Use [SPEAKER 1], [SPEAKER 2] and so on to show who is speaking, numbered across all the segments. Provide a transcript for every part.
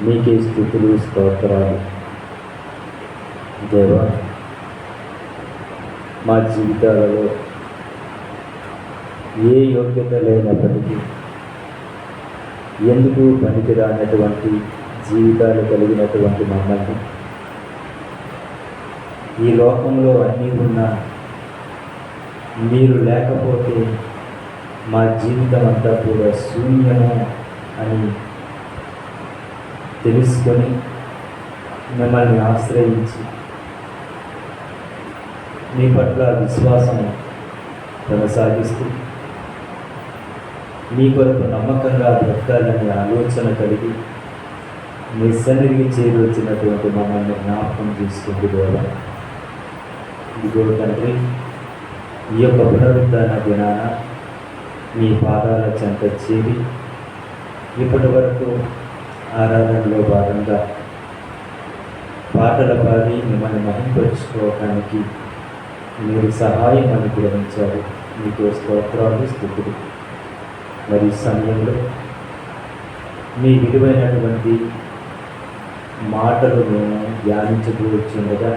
[SPEAKER 1] మీకే స్తుతులు స్తోత్రాలు. దేవా, మా జీవితాలలో ఏ యోగ్యత లేనప్పటికీ ఎందుకు పనికిరానటువంటి జీవితాలు కలిగినటువంటి మమ్మల్ని ఈ లోకంలో అన్నీ ఉన్నా మీరు లేకపోతే మా జీవితం అంతా కూడా శూన్యము అని తెలుసుకొని మిమ్మల్ని ఆశ్రయించి మీ పట్ల విశ్వాసం కొనసాగిస్తూ మీ కొరకు నమ్మకంగా బ్రతకాలనే ఆలోచన కలిగి మీ సన్నిధికి చేరొచ్చినటువంటి మమ్మల్ని జ్ఞాపకం చేసుకుంటూ దేవా, ఇదిగో తండ్రి, ఈ యొక్క పునరుద్ధరణ దినాన మీ పాదాల చెంత చేరి ఇప్పటి వరకు ఆరాధనలో భాగంగా పాటలు పాడి మిమ్మల్ని మహింపరుచుకోవడానికి మీరు సహాయం అనుగ్రహించారు. మీకు స్తోత్రాలు, స్తుతులు. మరి సమయంలో మీ విలువైనటువంటి మాటలు మేము ధ్యానించకూర్చుండగా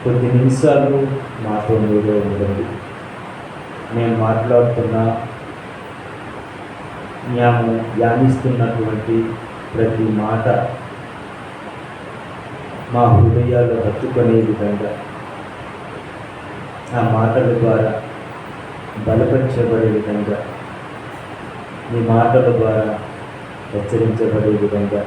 [SPEAKER 1] కొద్ది నిమిషాలు మాతో మీరే ఉండండి. నేను మాట్లాడుతున్నా మేము ధ్యానిస్తున్నటువంటి ప్రతి మాట మా హృదయాల్లో హత్తుకునే విధంగా, ఆ మాటల ద్వారా బలపరచబడే విధంగా, మీ మాటల ద్వారా హెచ్చరించబడే విధంగా,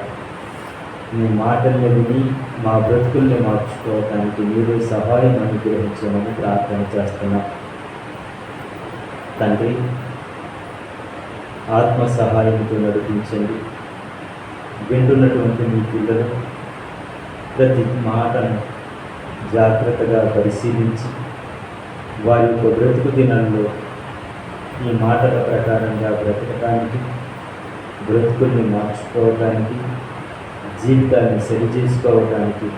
[SPEAKER 1] మీ మాటల్ని విని మా బ్రతుకుల్ని మార్చుకోవడానికి మీరే సహాయం అనుగ్రహించమని ప్రార్థన చేస్తున్నాం. తండ్రి, ఆత్మ సహాయంతో నడిపించండి. వింటున్నటువంటి మీ పిల్లలు ప్రతి మాటను జాగ్రత్తగా పరిశీలించి వారి యొక్క బ్రతుకు దినాల్లో ఈ మాటల ప్రకారంగా బ్రతకడానికి, బ్రతుకుల్ని మార్చుకోవడానికి, జీవితాన్ని సరిచేసుకోవడానికి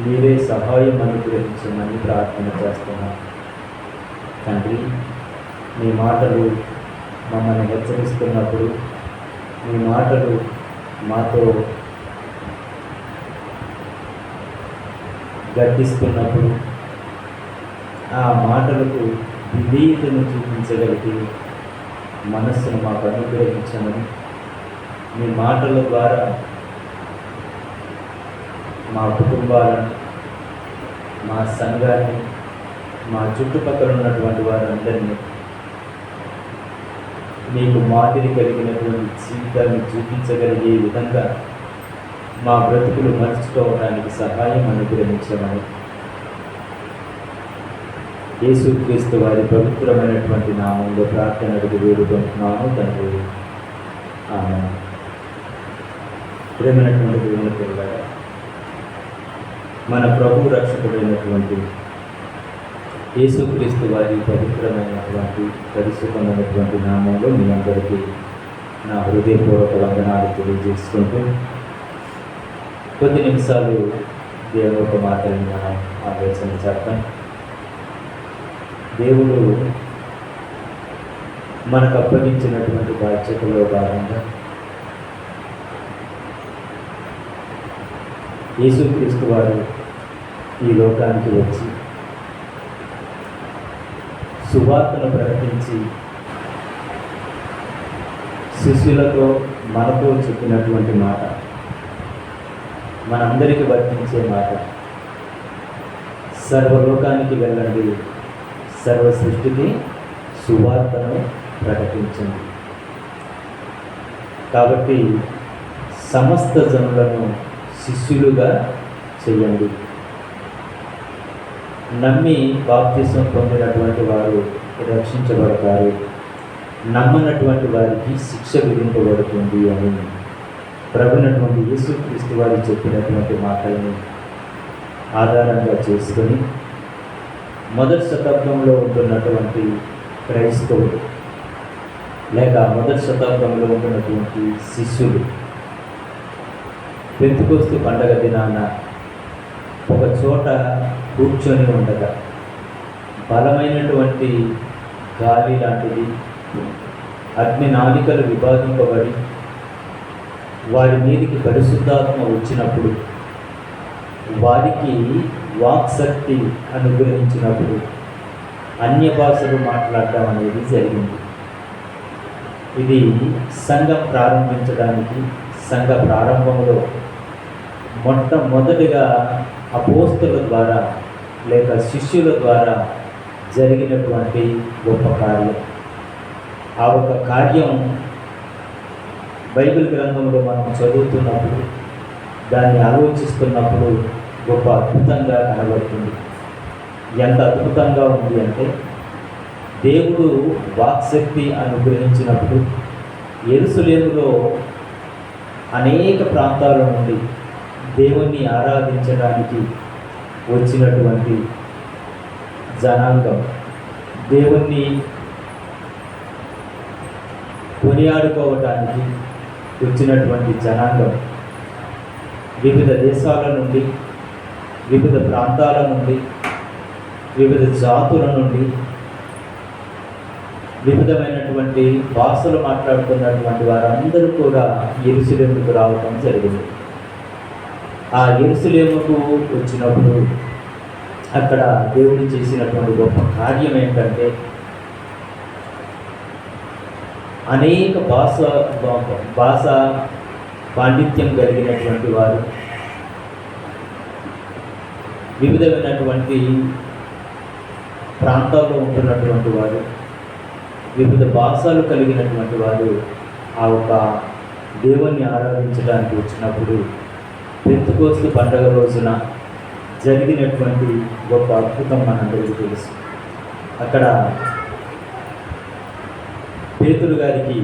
[SPEAKER 1] మీరే సహాయం అనుగ్రహించమని ప్రార్థన చేస్తున్నాం. తండ్రి, మీ మాటలు మమ్మల్ని హెచ్చరిస్తున్నప్పుడు, మీ మాటలు మాతో గర్తిస్తున్నప్పుడు ఆ మాటలకు విధేయతను చూపించగలిగి మనస్సును మాకు అనుగ్రహించమని, మీ మాటల ద్వారా మా కుటుంబాలను, మా సంఘాన్ని, మా చుట్టుపక్కల ఉన్నటువంటి వారందరినీ మీకు మాదిరి కలిగినటువంటి జీవితాన్ని చూపించగలిగే విధంగా మా బ్రతుకులు మర్చుకోవడానికి సహాయం అనుగ్రహించమని యేసుక్రీస్తు వారి పవిత్రమైనటువంటి నామంలో ప్రార్థన అడిగి వేడుకుంటున్నాను తండ్రి. ఆమేన్. ప్రేమైనటువంటి దేవుని పిల్లలారా, మన ప్రభు రక్షకుడైనటువంటి యేసుక్రీస్తు వారి పవిత్రమైనటువంటి పరిశుభ్రమైనటువంటి నామంలో మీ అందరికీ నా హృదయపూర్వక వందనాలు తెలియజేసుకుంటూ కొద్ది నిమిషాలు దేవుని ఒక మాటని మనం ఆలోచన చేద్దాం. దేవుడు మనకు అప్పగించినటువంటి బాధ్యతలో భాగంగా యేసుక్రీస్తు వారు ఈ లోకానికి వచ్చి సువార్తను ప్రకటించి శిష్యులతో మనతో చెప్పినటువంటి మాట మనందరికీ వర్తించే మాట. సర్వలోకానికి వెళ్ళండి, సర్వ సృష్టికి సువార్తను ప్రకటించండి. కాబట్టి సమస్త జనులను శిష్యులుగా చేయండి. నమ్మి బాప్తిసం పొందినటువంటి వారు రక్షించబడతారు, నమ్మనటువంటి వారికి శిక్ష విధింపబడుతుంది అని ప్రభునటువంటి యేసుక్రీస్తు వారు చెప్పినటువంటి మాటలను ఆధారంగా చేసుకొని మొదటి శతాబ్దంలో ఉంటున్నటువంటి క్రైస్తవులు లేక మొదటి శతాబ్దంలో ఉంటున్నటువంటి శిష్యులు పెంతెకొస్తు పండగ దినాన ఒక చోట కూర్చొని ఉండగా బలమైనటువంటి గాలి లాంటిది, అగ్ని నాలికలు విభాగింపబడి వారి మీదికి పరిశుద్ధాత్మ వచ్చినప్పుడు, వారికి వాక్శక్తి అనుగ్రహించినప్పుడు అన్య భాషలు మాట్లాడటం అనేది జరిగింది. ఇది సంఘం ప్రారంభించడానికి, సంఘ ప్రారంభంలో మొట్టమొదటిగా అపోస్తలుల ద్వారా లేక శిష్యుల ద్వారా జరిగినటువంటి గొప్ప కార్యం. ఆ ఒక కార్యం బైబిల్ గ్రంథంలో మనం చదువుతున్నప్పుడు, దాన్ని ఆలోచిస్తున్నప్పుడు గొప్ప అద్భుతంగా కనబడుతుంది. ఎంత అద్భుతంగా ఉంది అంటే, దేవుడు వాక్శక్తి అనుగ్రహించినప్పుడు యెరూషలేములో అనేక ప్రాంతాల నుండి దేవుణ్ణి ఆరాధించడానికి వచ్చినటువంటి జనాంగం, దేవుణ్ణి కొనియాడుకోవటానికి వచ్చినటువంటి జనాంగం వివిధ దేశాల నుండి, వివిధ ప్రాంతాల నుండి, వివిధ జాతుల నుండి, వివిధమైనటువంటి భాషలు మాట్లాడుతున్నటువంటి వారందరూ కూడా యెరూషలేముకు రావడం జరిగింది. ఆ యెరూషలేముకు వచ్చినప్పుడు అక్కడ దేవుడు చేసినటువంటి గొప్ప కార్యం ఏంటంటే, అనేక భాష పాండిత్యం కలిగినటువంటి వారు, వివిధమైనటువంటి ప్రాంతాల్లో ఉంటున్నటువంటి వారు, వివిధ భాషలు కలిగినటువంటి వారు ఆ ఒక దేవుణ్ణి ఆరాధించడానికి వచ్చినప్పుడు పెంతెకోస్తు పండగ రోజున జరిగినటువంటి గొప్ప అద్భుతం మనందరికీ తెలుసు. అక్కడ పేతురు గారికి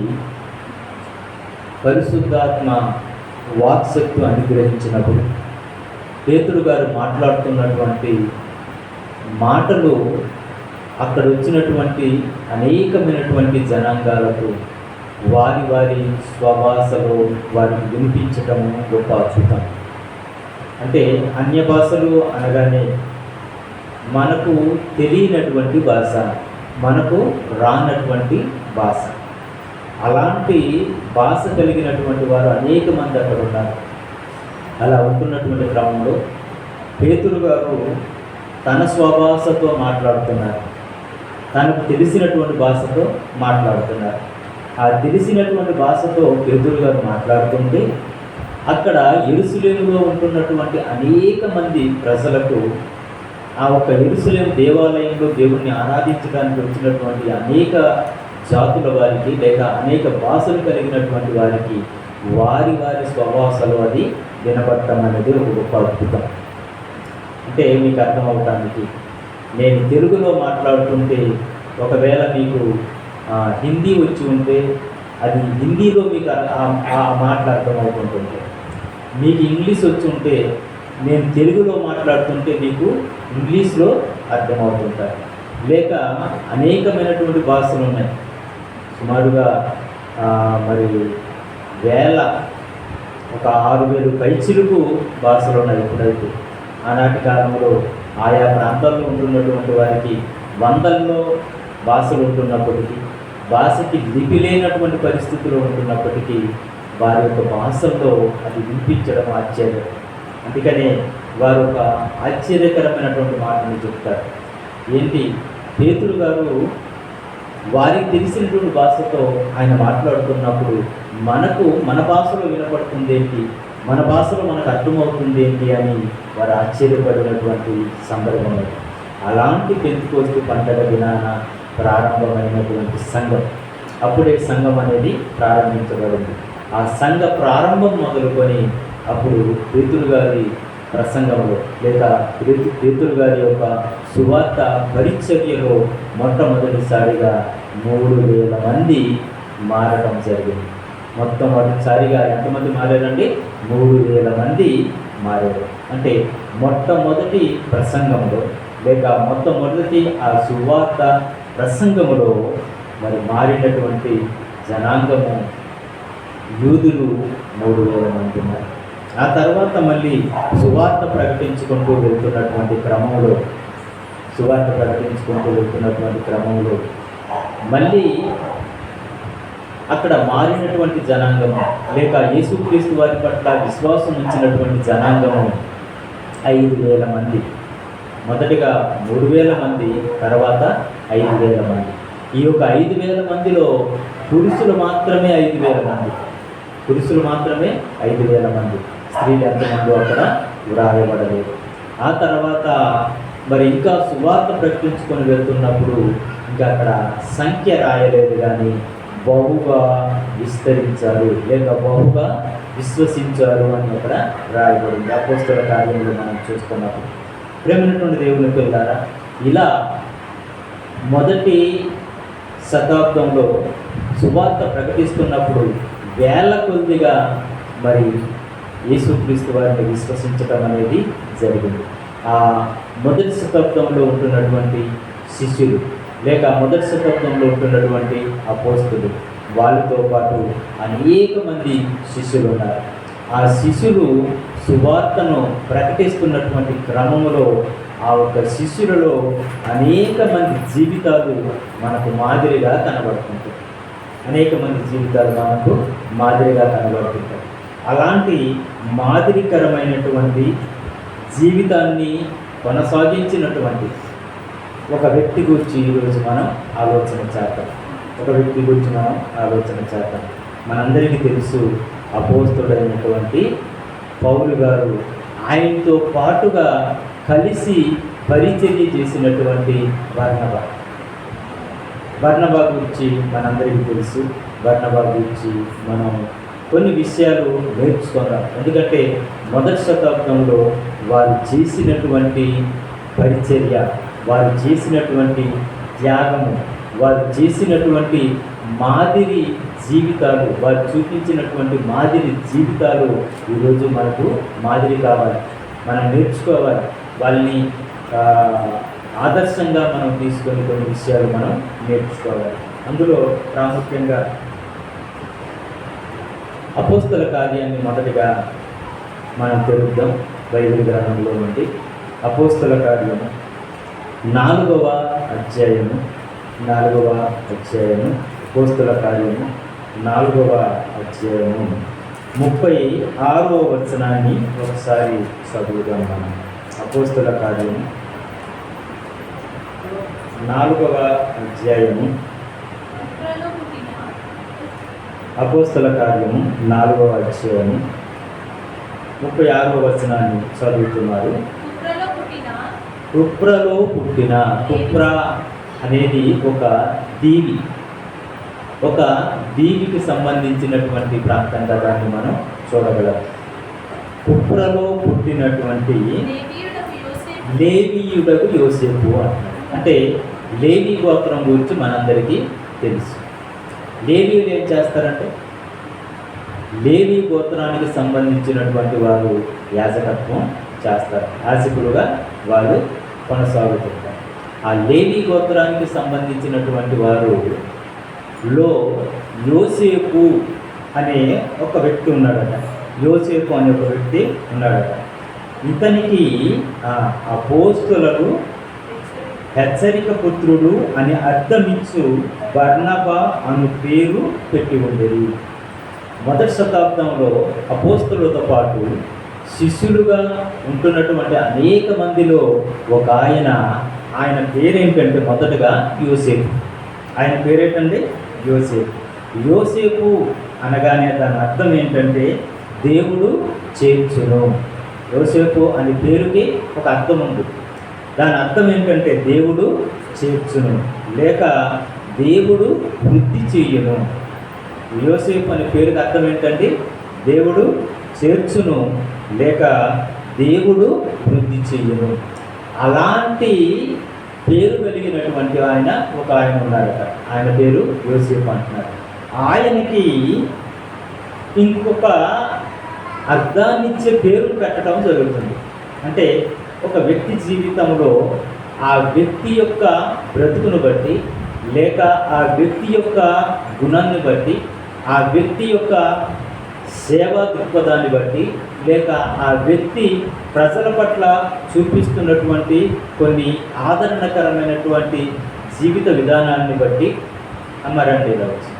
[SPEAKER 1] పరిశుద్ధాత్మ వాక్శక్తి అనుగ్రహించినప్పుడు పేతురు గారు మాట్లాడుతున్నటువంటి మాటలు అక్కడ వచ్చినటువంటి అనేకమైనటువంటి జనాంగాలకు వారి వారి స్వభాషలో వారికి వినిపించటము గొప్ప అద్భుతం. అంటే అన్య భాషలు అనగానే మనకు తెలియనటువంటి భాష, మనకు రానటువంటి భాష. అలాంటి భాష కలిగినటువంటి వారు అనేక మంది అక్కడ ఉన్నారు. అలా ఉంటున్నటువంటి క్రమంలో పేతురు గారు తన స్వభాషతో మాట్లాడుతున్నారు, తనకు తెలిసినటువంటి భాషతో మాట్లాడుతున్నారు. ఆ తెలిసినటువంటి భాషతో పేతురు గారు మాట్లాడుతుంటే అక్కడ యెరూషలేములో ఉంటున్నటువంటి అనేక మంది ప్రజలకు, ఆ ఒక యెరూషలేము దేవాలయంలో దేవుణ్ణి ఆరాధించడానికి వచ్చినటువంటి అనేక జాతుల వారికి లేక అనేక భాషలు కలిగినటువంటి వారికి వారి వారి స్వభాషలో అది వినపడటం అనేది ఒక గొప్ప అద్భుతం. అంటే మీకు అర్థమవటానికి, నేను తెలుగులో మాట్లాడుతుంటే ఒకవేళ మీకు హిందీ వచ్చి ఉంటే అది హిందీలో మీకు ఆ మాటలు అర్థమవుతుంటుంది. మీకు ఇంగ్లీష్ వచ్చి ఉంటే నేను తెలుగులో మాట్లాడుతుంటే మీకు ఇంగ్లీష్లో అర్థమవుతుంటాయి. లేక అనేకమైనటువంటి భాషలు ఉన్నాయి. సుమారుగా మరి ఒక 6,000 పైచిలుకు భాషలు ఉన్నాయి. ఇప్పుడైతే ఆనాటి కాలంలో ఆయా ప్రాంతాల్లో ఉంటున్నటువంటి వారికి వందల్లో భాషలు ఉంటున్నప్పటికీ, భాషకి లిపి లేనటువంటి పరిస్థితుల్లో ఉంటున్నప్పటికీ వారి యొక్క భాషల్లో అది వినిపించడం ఆశ్చర్యం. అందుకనే వారు ఒక ఆశ్చర్యకరమైనటువంటి మాటను చెప్తారు. ఏంటి, పేతురు గారు వారికి తెలిసినటువంటి భాషతో ఆయన మాట్లాడుతున్నప్పుడు మనకు మన భాషలో వినపడుతుంది ఏంటి, మన భాషలో మనకు అర్థమవుతుంది ఏంటి అని వారు ఆశ్చర్యపడినటువంటి సందర్భం. అలాంటి పెంతెకోస్తు పండగ దినాన ప్రారంభమైనటువంటి సంఘం, అప్పుడే సంఘం అనేది ప్రారంభించబడింది. ఆ సంఘ ప్రారంభం మొదలుకొని అప్పుడు పేతురు గారి ప్రసంగంలో లేక పేతురు గారి యొక్క సువార్త పరిచర్యలో మొట్టమొదటిసారిగా 3,000 మంది మారడం జరిగింది. మొట్టమొదటిసారిగా ఎంతమంది మారారండి? 3,000 మంది మారారు. అంటే మొట్టమొదటి ప్రసంగంలో లేక మొట్టమొదటి ఆ సువార్త ప్రసంగంలో మరి మారినటువంటి జనాంగము యూదులు 3,000 మంది ఉన్నారు. ఆ తర్వాత మళ్ళీ సువార్త ప్రకటించుకుంటూ వెళ్తున్నటువంటి క్రమంలో మళ్ళీ అక్కడ మారినటువంటి జనాంగము లేక యేసుక్రీస్తు వారి పట్ల విశ్వాసం ఉంచినటువంటి జనాంగము 5,000 మంది. మొదటిగా 3,000 మంది, తర్వాత 5,000 మంది. ఈ యొక్క 5,000 మందిలో పురుషులు మాత్రమే 5,000 మంది. పురుషులు మాత్రమే 5,000 మంది. స్త్రీలు ఎంతమంది అక్కడ వ్రాయబడలేదు. ఆ తర్వాత మరి ఇంకా సువార్త ప్రకటించుకొని వెళ్తున్నప్పుడు ఇంకా అక్కడ సంఖ్య రాయలేదు, కానీ బహుగా విస్తరించారు లేక బహుగా విశ్వసించారు అని అక్కడ రాయబడింది. అపోస్తల కార్యంలో మనం చూస్తున్నప్పుడు ప్రేమైనటువంటి దేవుని పిల్లారా, ఇలా మొదటి శతాబ్దంలో సువార్త ప్రకటిస్తున్నప్పుడు వేల కొద్దిగా మరి యేసుక్రీస్తు వారిని విశ్వసించడం అనేది జరిగింది. ఆ మొదటి శతాబ్దంలో ఉంటున్నటువంటి శిష్యులు లేక మొదటి శతాబ్దంలో ఉంటున్నటువంటి అపోస్తలులు, వాళ్ళతో పాటు అనేక మంది శిష్యులు ఉన్నారు. ఆ శిష్యులు సువార్తను ప్రకటిస్తున్నటువంటి క్రమంలో ఆ ఒక్క శిష్యులలో అనేక మంది జీవితాలు మనకు మాదిరిగా కనబడుతుంటాయి. అనేక మంది జీవితాలు మనకు మాదిరిగా కనబడుతుంటాయి. అలాంటి మాదిరికరమైనటువంటి జీవితాన్ని కొనసాగించినటువంటి ఒక వ్యక్తి గురించి ఈరోజు మనం ఆలోచన చేద్దాం. మనందరికీ తెలుసు, అపోస్తలుడైనటువంటి పౌలు గారు ఆయనతో పాటుగా కలిసి పరిచర్య చేసినటువంటి బర్నబా గురించి మనందరికీ తెలుసు. బర్నబా గురించి మనం కొన్ని విషయాలు నేర్చుకుందాం. ఎందుకంటే మొదటి శతాబ్దంలో వారు చేసినటువంటి పరిచర్య, వారు చేసినటువంటి త్యాగము, వారు చేసినటువంటి మాదిరి జీవితాలు, వారు చూపించినటువంటి మాదిరి జీవితాలు ఈరోజు మనకు మాదిరి కావాలి, మనం నేర్చుకోవాలి. వాళ్ళని ఆదర్శంగా మనం తీసుకొని కొన్ని విషయాలు మనం నేర్చుకోవాలి. అందులో ప్రాముఖ్యంగా అపోస్తల కార్యాన్ని మొదటిగా మనం తెలుద్దాం. బైబిల్ గ్రంథంలో నుండి అపోస్తల కార్యము 4వ అధ్యాయము అపోస్తల కార్యము 4వ అధ్యాయము 36వ వచనాన్ని ఒకసారి చదువుదాం. మనం అపోస్తల కార్యము 4వ అధ్యాయము అపోస్తల కార్యము 4వ అధ్యాయము 36వ వచనాన్ని చదువుతున్నారు. కుప్రలో పుట్టిన, కుప్ర అనేది ఒక దీవికి సంబంధించినటువంటి ప్రాంతంగా దాన్ని మనం చూడగలం. కుప్రలో పుట్టినటువంటి లేవీయుడకు యోసేపు అంటారు. అంటే లేవీ గోత్రం గురించి మనందరికీ తెలుసు. లేవీయులు ఏం చేస్తారంటే, లేవీ గోత్రానికి సంబంధించినటువంటి వారు యాజకత్వం చేస్తారు, యాజకులుగా వారు కొనసాగుతుంటారు. ఆ లేవీ గోత్రానికి సంబంధించినటువంటి వారులో యోసేపు అనే ఒక వ్యక్తి ఉన్నాడట. ఇతనికి అపోస్తలులకు హెచ్చరిక పుత్రుడు అని అర్థమిచ్చు బర్నబా అను పేరు పెట్టి ఉండేది. మొదటి శతాబ్దంలో అపోస్తలులతో పాటు శిష్యులుగా ఉంటున్నటువంటి అనేక మందిలో ఒక ఆయన పేరేంటంటే మొదటగా యోసేపు. ఆయన పేరేంటంటే యోసేపు అనగానే దాని అర్థం ఏంటంటే దేవుడు చేర్చును. యోసేపు అనే పేరుకి ఒక అర్థం ఉంది. దాని అర్థం ఏంటంటే దేవుడు చేర్చును లేక దేవుడు వృద్ధి చెయ్యను. యోసేపు అనే పేరుకి అర్థం ఏంటంటే దేవుడు చేర్చును లేక దేవుడు వృద్ధి చెయ్యను. అలాంటి పేరు కలిగినటువంటి ఆయన ఉన్నాడట. ఆయన పేరు యోసేపు అంటున్నారు. ఆయనకి ఇంకొక అర్థాన్నిచ్చే పేరు పెట్టడం జరుగుతుంది. అంటే ఒక వ్యక్తి జీవితంలో ఆ వ్యక్తి యొక్క బ్రతుకును బట్టి లేక ఆ వ్యక్తి యొక్క గుణాన్ని బట్టి, ఆ వ్యక్తి యొక్క సేవా దృక్పథాన్ని బట్టి లేక ఆ వ్యక్తి ప్రజల పట్ల చూపిస్తున్నటువంటి కొన్ని ఆదరణకరమైనటువంటి జీవిత విధానాన్ని బట్టి అమ్మారండి రావచ్చు.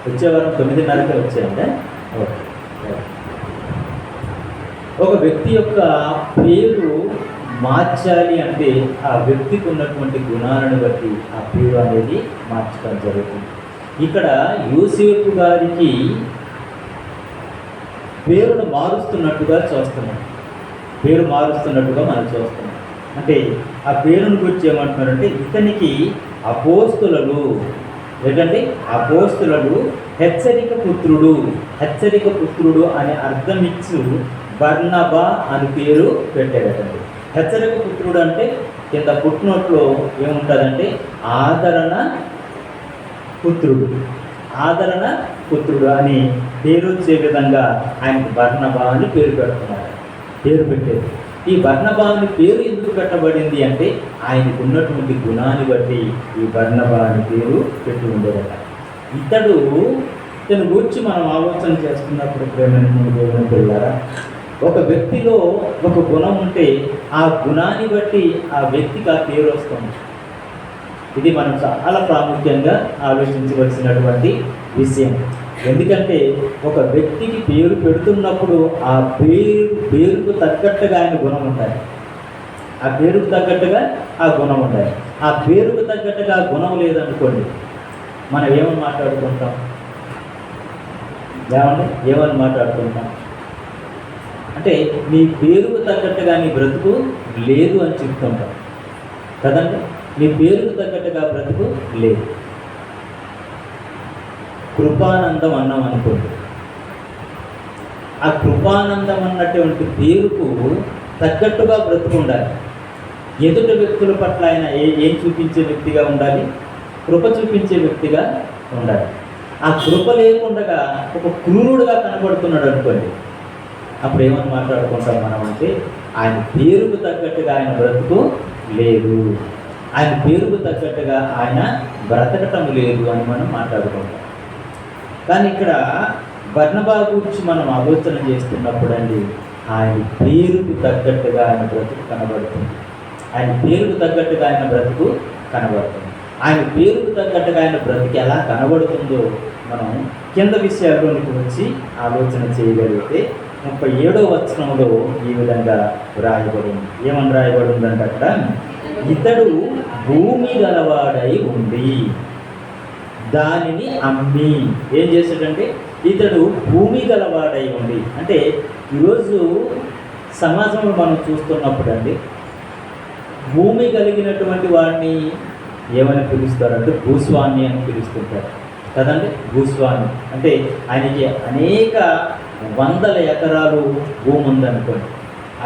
[SPEAKER 1] వచ్చే వారం 9:30కే వచ్చాయంటే ఓకే. ఒక వ్యక్తి యొక్క పేరు మార్చాలి అంటే ఆ వ్యక్తికి ఉన్నటువంటి గుణాలను బట్టి ఆ పేరు అనేది మార్చడం జరుగుతుంది. ఇక్కడ యోసేపు గారికి పేరును మారుస్తున్నట్టుగా చూస్తున్నాం. పేరు మారుస్తున్నట్టుగా మనం చూస్తున్నాం. అంటే ఆ పేరును గురించి ఏమంటున్నారంటే ఇతనికి అపోస్తులు, లేదంటే అపోస్తులు హెచ్చరిక పుత్రుడు అనే అర్థం ఇచ్చు బర్నబా అని పేరు పెట్టారటండి. హెచ్చరిక పుత్రుడు అంటే కింద పుట్టినట్లో ఏముంటుందంటే ఆదరణ పుత్రుడు అని పేరు వచ్చే విధంగా ఆయనకు బర్నబా అని పేరు పెట్టారు. ఈ బర్నబా అని పేరు ఎందుకు పెట్టబడింది అంటే ఆయనకు ఉన్నటువంటి గుణాన్ని బట్టి ఈ బర్నబా అని పేరు పెట్టి ఉండేదట. ఇతని గురించి మనం ఆలోచన చేస్తున్నప్పుడు ప్రేమ పిల్లారా, ఒక వ్యక్తిలో ఒక గుణం ఉంటే ఆ గుణాన్ని బట్టి ఆ వ్యక్తికి ఆ పేరు వస్తుంది. ఇది మనం చాలా ప్రాముఖ్యంగా ఆలోచించవలసినటువంటి విషయం. ఎందుకంటే ఒక వ్యక్తికి పేరు పెడుతున్నప్పుడు ఆ పేరుకు తగ్గట్టుగా ఆయన గుణం ఉండాలి. ఆ పేరుకు తగ్గట్టుగా ఆ గుణం ఉండాలి. ఆ పేరుకు తగ్గట్టుగా గుణం లేదనుకోండి, మనం ఏమని మాట్లాడుకుంటాం? అంటే నీ పేరుకు తగ్గట్టుగా నీ బ్రతుకు లేదు అని చెప్తుంటాం కదండి. నీ పేరుకు తగ్గట్టుగా బ్రతుకు లేదు. కృపానందం అన్నాం అనుకోండి, ఆ కృపానందం అన్నటువంటి పేరుకు తగ్గట్టుగా బ్రతుకు ఉండాలి. ఎదుటి వ్యక్తుల పట్ల ఆయన ఏం చూపించే వ్యక్తిగా ఉండాలి? కృప చూపించే వ్యక్తిగా ఉండాలి. ఆ కృప లేకుండా ఒక క్రూరుడుగా కనబడుతున్నాడు అనుకోండి, అప్పుడు ఏమని మాట్లాడుకుంటాం మనం అంటే ఆయన పేరుకు తగ్గట్టుగా ఆయన బ్రతుకు లేదు, ఆయన పేరుకు తగ్గట్టుగా ఆయన బ్రతకటం లేదు అని మనం మాట్లాడుకుంటాం. కానీ ఇక్కడ బర్నబా గురించి మనం ఆలోచన చేస్తున్నప్పుడు అండి ఆయన పేరుకు తగ్గట్టుగా ఆయన బ్రతుకు కనబడుతుంది. ఆయన పేరుకు తగ్గట్టుగా ఆయన బ్రతుకు కనబడుతుంది. ఆయన పేరుకు తగ్గట్టుగా ఆయన బ్రతుకు ఎలా కనబడుతుందో మనం కింద విషయాల్లోనికి వచ్చి ఆలోచన చేయగలిగితే 37వ వచనంలో ఈ విధంగా రాయబడింది. ఏమని రాయబడిందంటే అక్కడ ఇతడు భూమి గలవాడై ఉండి దానిని అమ్మి ఏం చేశాడంటే ఇతడు భూమి గలవాడై ఉండి అంటే ఈరోజు సమాజంలో మనం చూస్తున్నప్పుడు అండి భూమి కలిగినటువంటి వాడిని ఏమని పిలుస్తారంటే భూస్వామి అని పిలుస్తుంటారు కదండి. భూస్వామి అంటే ఆయనకి అనేక వందల ఎకరాలు భూమి ఉందనుకోండి,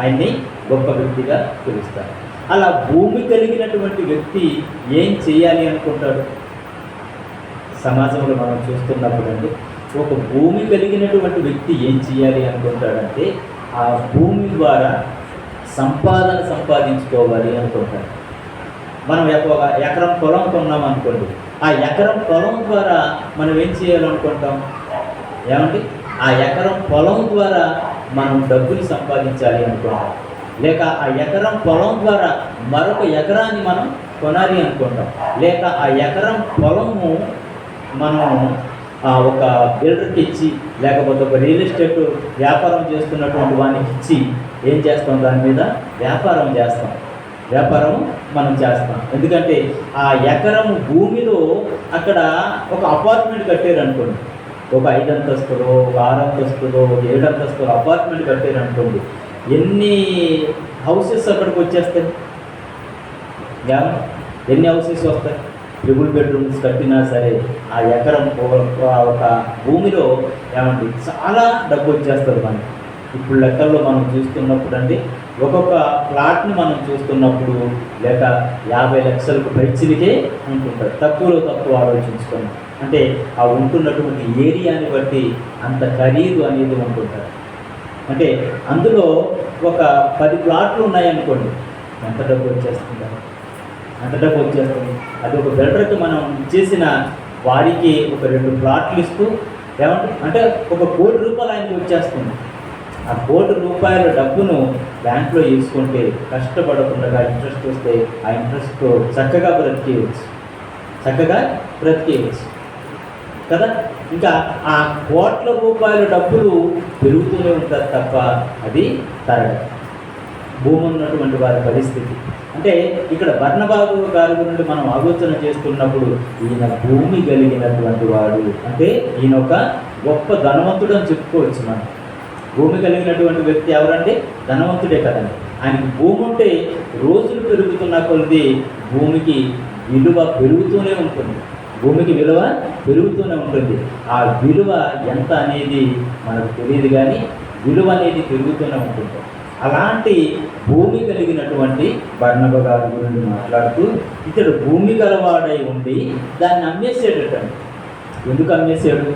[SPEAKER 1] ఆయన్ని గొప్ప వ్యక్తిగా పిలుస్తారు. అలా భూమి కలిగినటువంటి వ్యక్తి ఏం చేయాలి అనుకుంటాడు? సమాజంలో మనం చూస్తున్నప్పుడు అండి ఒక భూమి కలిగినటువంటి వ్యక్తి ఏం చేయాలి అనుకుంటాడంటే ఆ భూమి ద్వారా సంపాదించుకోవాలి అనుకుంటాడు. మనం ఒక ఎకరం పొలం కొన్నాం అనుకోండి, ఆ ఎకరం పొలం ద్వారా మనం ఏం చేయాలనుకుంటాం? ఏమంటే ఆ ఎకరం పొలం ద్వారా మనం డబ్బులు సంపాదించాలి అనుకుంటాం. లేక ఆ ఎకరం పొలం ద్వారా మరొక ఎకరాన్ని మనం కొనాలి అనుకుంటాం. లేక ఆ ఎకరం పొలము మనం ఒక బిల్డర్కి ఇచ్చి లేకపోతే ఒక రియల్ ఎస్టేట్ వ్యాపారం చేస్తున్నటువంటి వానికి ఇచ్చి ఏం చేస్తాం? దాని మీద వ్యాపారం మనం చేస్తాం. ఎందుకంటే ఆ ఎకరం భూమిలో అక్కడ ఒక అపార్ట్మెంట్ కట్టారు అనుకోండి, ఒక 5 అంతస్తులో ఒక 6 అంతస్తులో ఒక 7 అంతస్తులో అపార్ట్మెంట్ కట్టారు అనుకోండి, ఎన్ని హౌసెస్ అక్కడికి వచ్చేస్తాయి? ఎన్ని హౌసెస్ వస్తాయి? ట్రిపుల్ బెడ్రూమ్స్ కట్టినా సరే ఆ ఎకరం ఒక భూమిలో ఏమంటే చాలా డబ్బు వచ్చేస్తుంది మనకి. ఇప్పుడు లెక్కల్లో మనం చూస్తున్నప్పుడు అండి ఒక్కొక్క ప్లాట్ని మనం చూస్తున్నప్పుడు లేక 50 లక్షలకు పైచిలికే ఉంటుంటారు. తక్కువ ఆలోచించుకొని అంటే ఆ ఉంటున్నటువంటి ఏరియాని బట్టి అంత ఖరీదు అనేది ఉంటుంటారు. అంటే అందులో ఒక 10 ప్లాట్లు ఉన్నాయనుకోండి, ఎంత డబ్బు వచ్చేస్తుంది? అది ఒక బిల్డర్కి మనం ఇచ్చేసిన వారికి ఒక 2 ప్లాట్లు ఇస్తూ ఏమంటే అంటే ఒక ₹1 కోటి ఆయనకి వచ్చేస్తుంది. ఆ ₹1,00,00,000 డబ్బును బ్యాంకులో వేసుకుంటే కష్టపడకుండా ఇంట్రెస్ట్ వస్తే ఆ ఇంట్రెస్ట్తో చక్కగా బ్రతికేయచ్చు కదా. ఇంకా ఆ ₹1,00,00,000 డబ్బులు పెరుగుతూనే ఉంటుంది తప్ప అది తరగదు. భూమి ఉన్నటువంటి వారి పరిస్థితి అంటే ఇక్కడ బర్నబాబు గారి గురించి మనం ఆలోచన చేస్తున్నప్పుడు ఈయన భూమి కలిగినటువంటి వాడు, అంటే ఈయన ఒక గొప్ప ధనవంతుడు అని చెప్పుకోవచ్చు. మనం భూమి కలిగినటువంటి వ్యక్తి ఎవరంటే ధనవంతుడే కదండి. ఆయనకి భూమి ఉంటే రోజులు పెరుగుతున్న కొలది భూమికి విలువ పెరుగుతూనే ఉంటుంది. ఆ విలువ ఎంత అనేది మనకు తెలియదు, కానీ విలువ అనేది పెరుగుతూనే ఉంటుంది. అలాంటి భూమి కలిగినటువంటి బర్నబ గారి గురించి మాట్లాడుతూ ఇతడు భూమి గలవాడై ఉండి దాన్ని అమ్మేసాడటండి. ఎందుకు అమ్మేశాడు?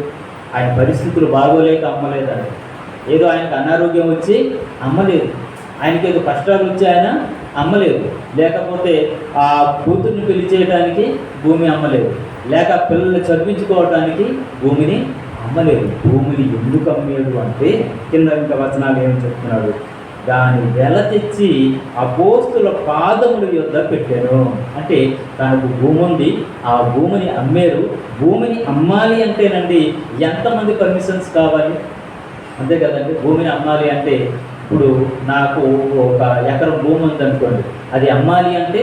[SPEAKER 1] ఆయన పరిస్థితులు బాగోలేక అమ్మలేదండి. ఏదో ఆయనకు అనారోగ్యం వచ్చి అమ్మలేదు, ఆయనకి ఏదో కష్టాలు వచ్చి ఆయన అమ్మలేదు, లేకపోతే ఆ కూతుర్ని పెళ్లి చేయడానికి భూమి అమ్మలేదు, లేక పిల్లల్ని చదివించుకోవడానికి భూమిని అమ్మలేదు. భూమిని ఎందుకు అమ్మేడు అంటే కింద ఇంకా వచనాలు ఏమని చెప్తున్నాడు, దాని వెల తెచ్చి అపోస్తుల పాదముల యొద్ద పెట్టాను. అంటే తనకు భూమి ఉంది, ఆ భూమిని అమ్మేరు. భూమిని అమ్మాలి అంటేనండి ఎంతమంది పర్మిషన్స్ కావాలి? అంతే కదండి. భూమిని అమ్మాలి అంటే ఇప్పుడు నాకు 1 ఎకరం భూమి ఉందనుకోండి, అది అమ్మాలి అంటే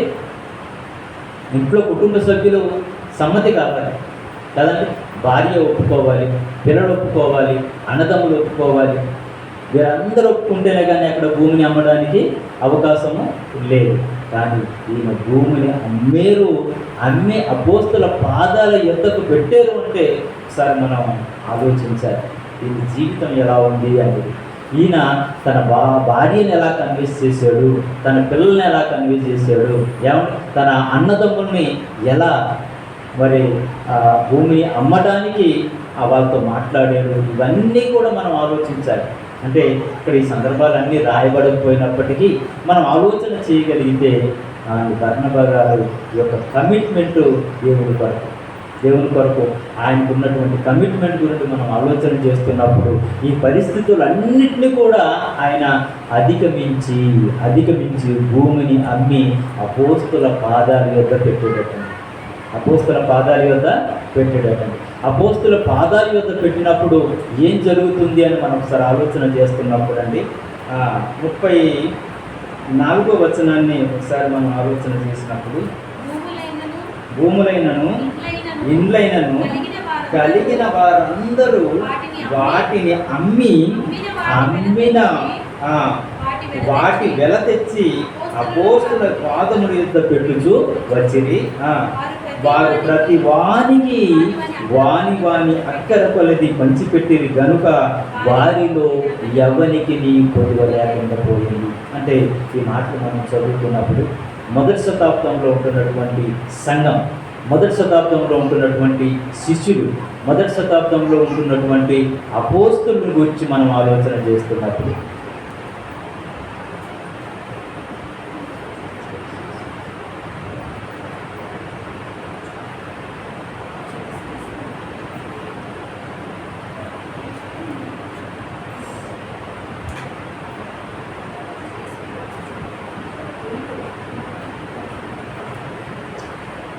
[SPEAKER 1] ఇంట్లో కుటుంబ సభ్యులు సమ్మతి కావాలి కదండి. భార్య ఒప్పుకోవాలి, పిల్లలు ఒప్పుకోవాలి, అన్నదమ్ములు ఒప్పుకోవాలి. వీరందరూ ఒప్పుకుంటేనే కానీ అక్కడ భూమిని అమ్మడానికి అవకాశము లేదు. కానీ ఈయన భూమిని అమ్మే అపోస్తుల పాదాల యొద్దకు పెట్టారు అంటే ఒకసారి మనం ఆలోచించాలి. ఈయన జీవితం ఎలా ఉంది అనేది. ఈయన తన భార్యను ఎలా కన్విన్స్ చేశాడు, తన పిల్లల్ని ఎలా కన్విన్స్ చేశాడు, తన అన్నదమ్ముల్ని ఎలా మరి భూమిని అమ్మడానికి వాళ్ళతో మాట్లాడాడు. ఇవన్నీ కూడా మనం ఆలోచించాలి. అంటే ఇక్కడ ఈ సందర్భాలన్నీ రాయబడకపోయినప్పటికీ మనం ఆలోచన చేయగలిగితే బర్నబా గారు యొక్క కమిట్మెంటు దేవుని కొరకు ఆయనకు ఉన్నటువంటి కమిట్మెంట్ గురించి మనం ఆలోచన చేస్తున్నప్పుడు ఈ పరిస్థితులన్నింటినీ కూడా ఆయన అధిగమించి భూమిని అమ్మి అపోస్తుల పాదాల యొద్ద పెట్టేటట్టండి. అపోస్తుల పాదాల యొద్ద పెట్టినప్పుడు ఏం జరుగుతుంది అని మనం ఒకసారి ఆలోచన చేస్తున్నప్పుడు అండి 34వ వచనాన్ని ఒకసారి మనం ఆలోచన చేసినప్పుడు, భూములైనను ఇండ్లైనను కలిగిన వారందరూ వాటిని అమ్మిన వాటి వెల తెచ్చి అపోస్తుల పాదముల యొద్ద పెట్టుచు వచ్చిరి. వారు ప్రతి వాని అక్కర కొలది పంచిపెట్టిరి గనుక వారిలో ఎవరికి నీ కొద్దువ లేకుండా పోయింది. అంటే ఈ మాటలు మనం చదువుతున్నప్పుడు మొదటి శతాబ్దంలో ఉంటున్నటువంటి సంఘం, మొదటి శతాబ్దంలో ఉంటున్నటువంటి శిష్యులు, మొదటి శతాబ్దంలో ఉంటున్నటువంటి అపోస్తుల గురించి మనం ఆలోచన చేస్తున్నప్పుడు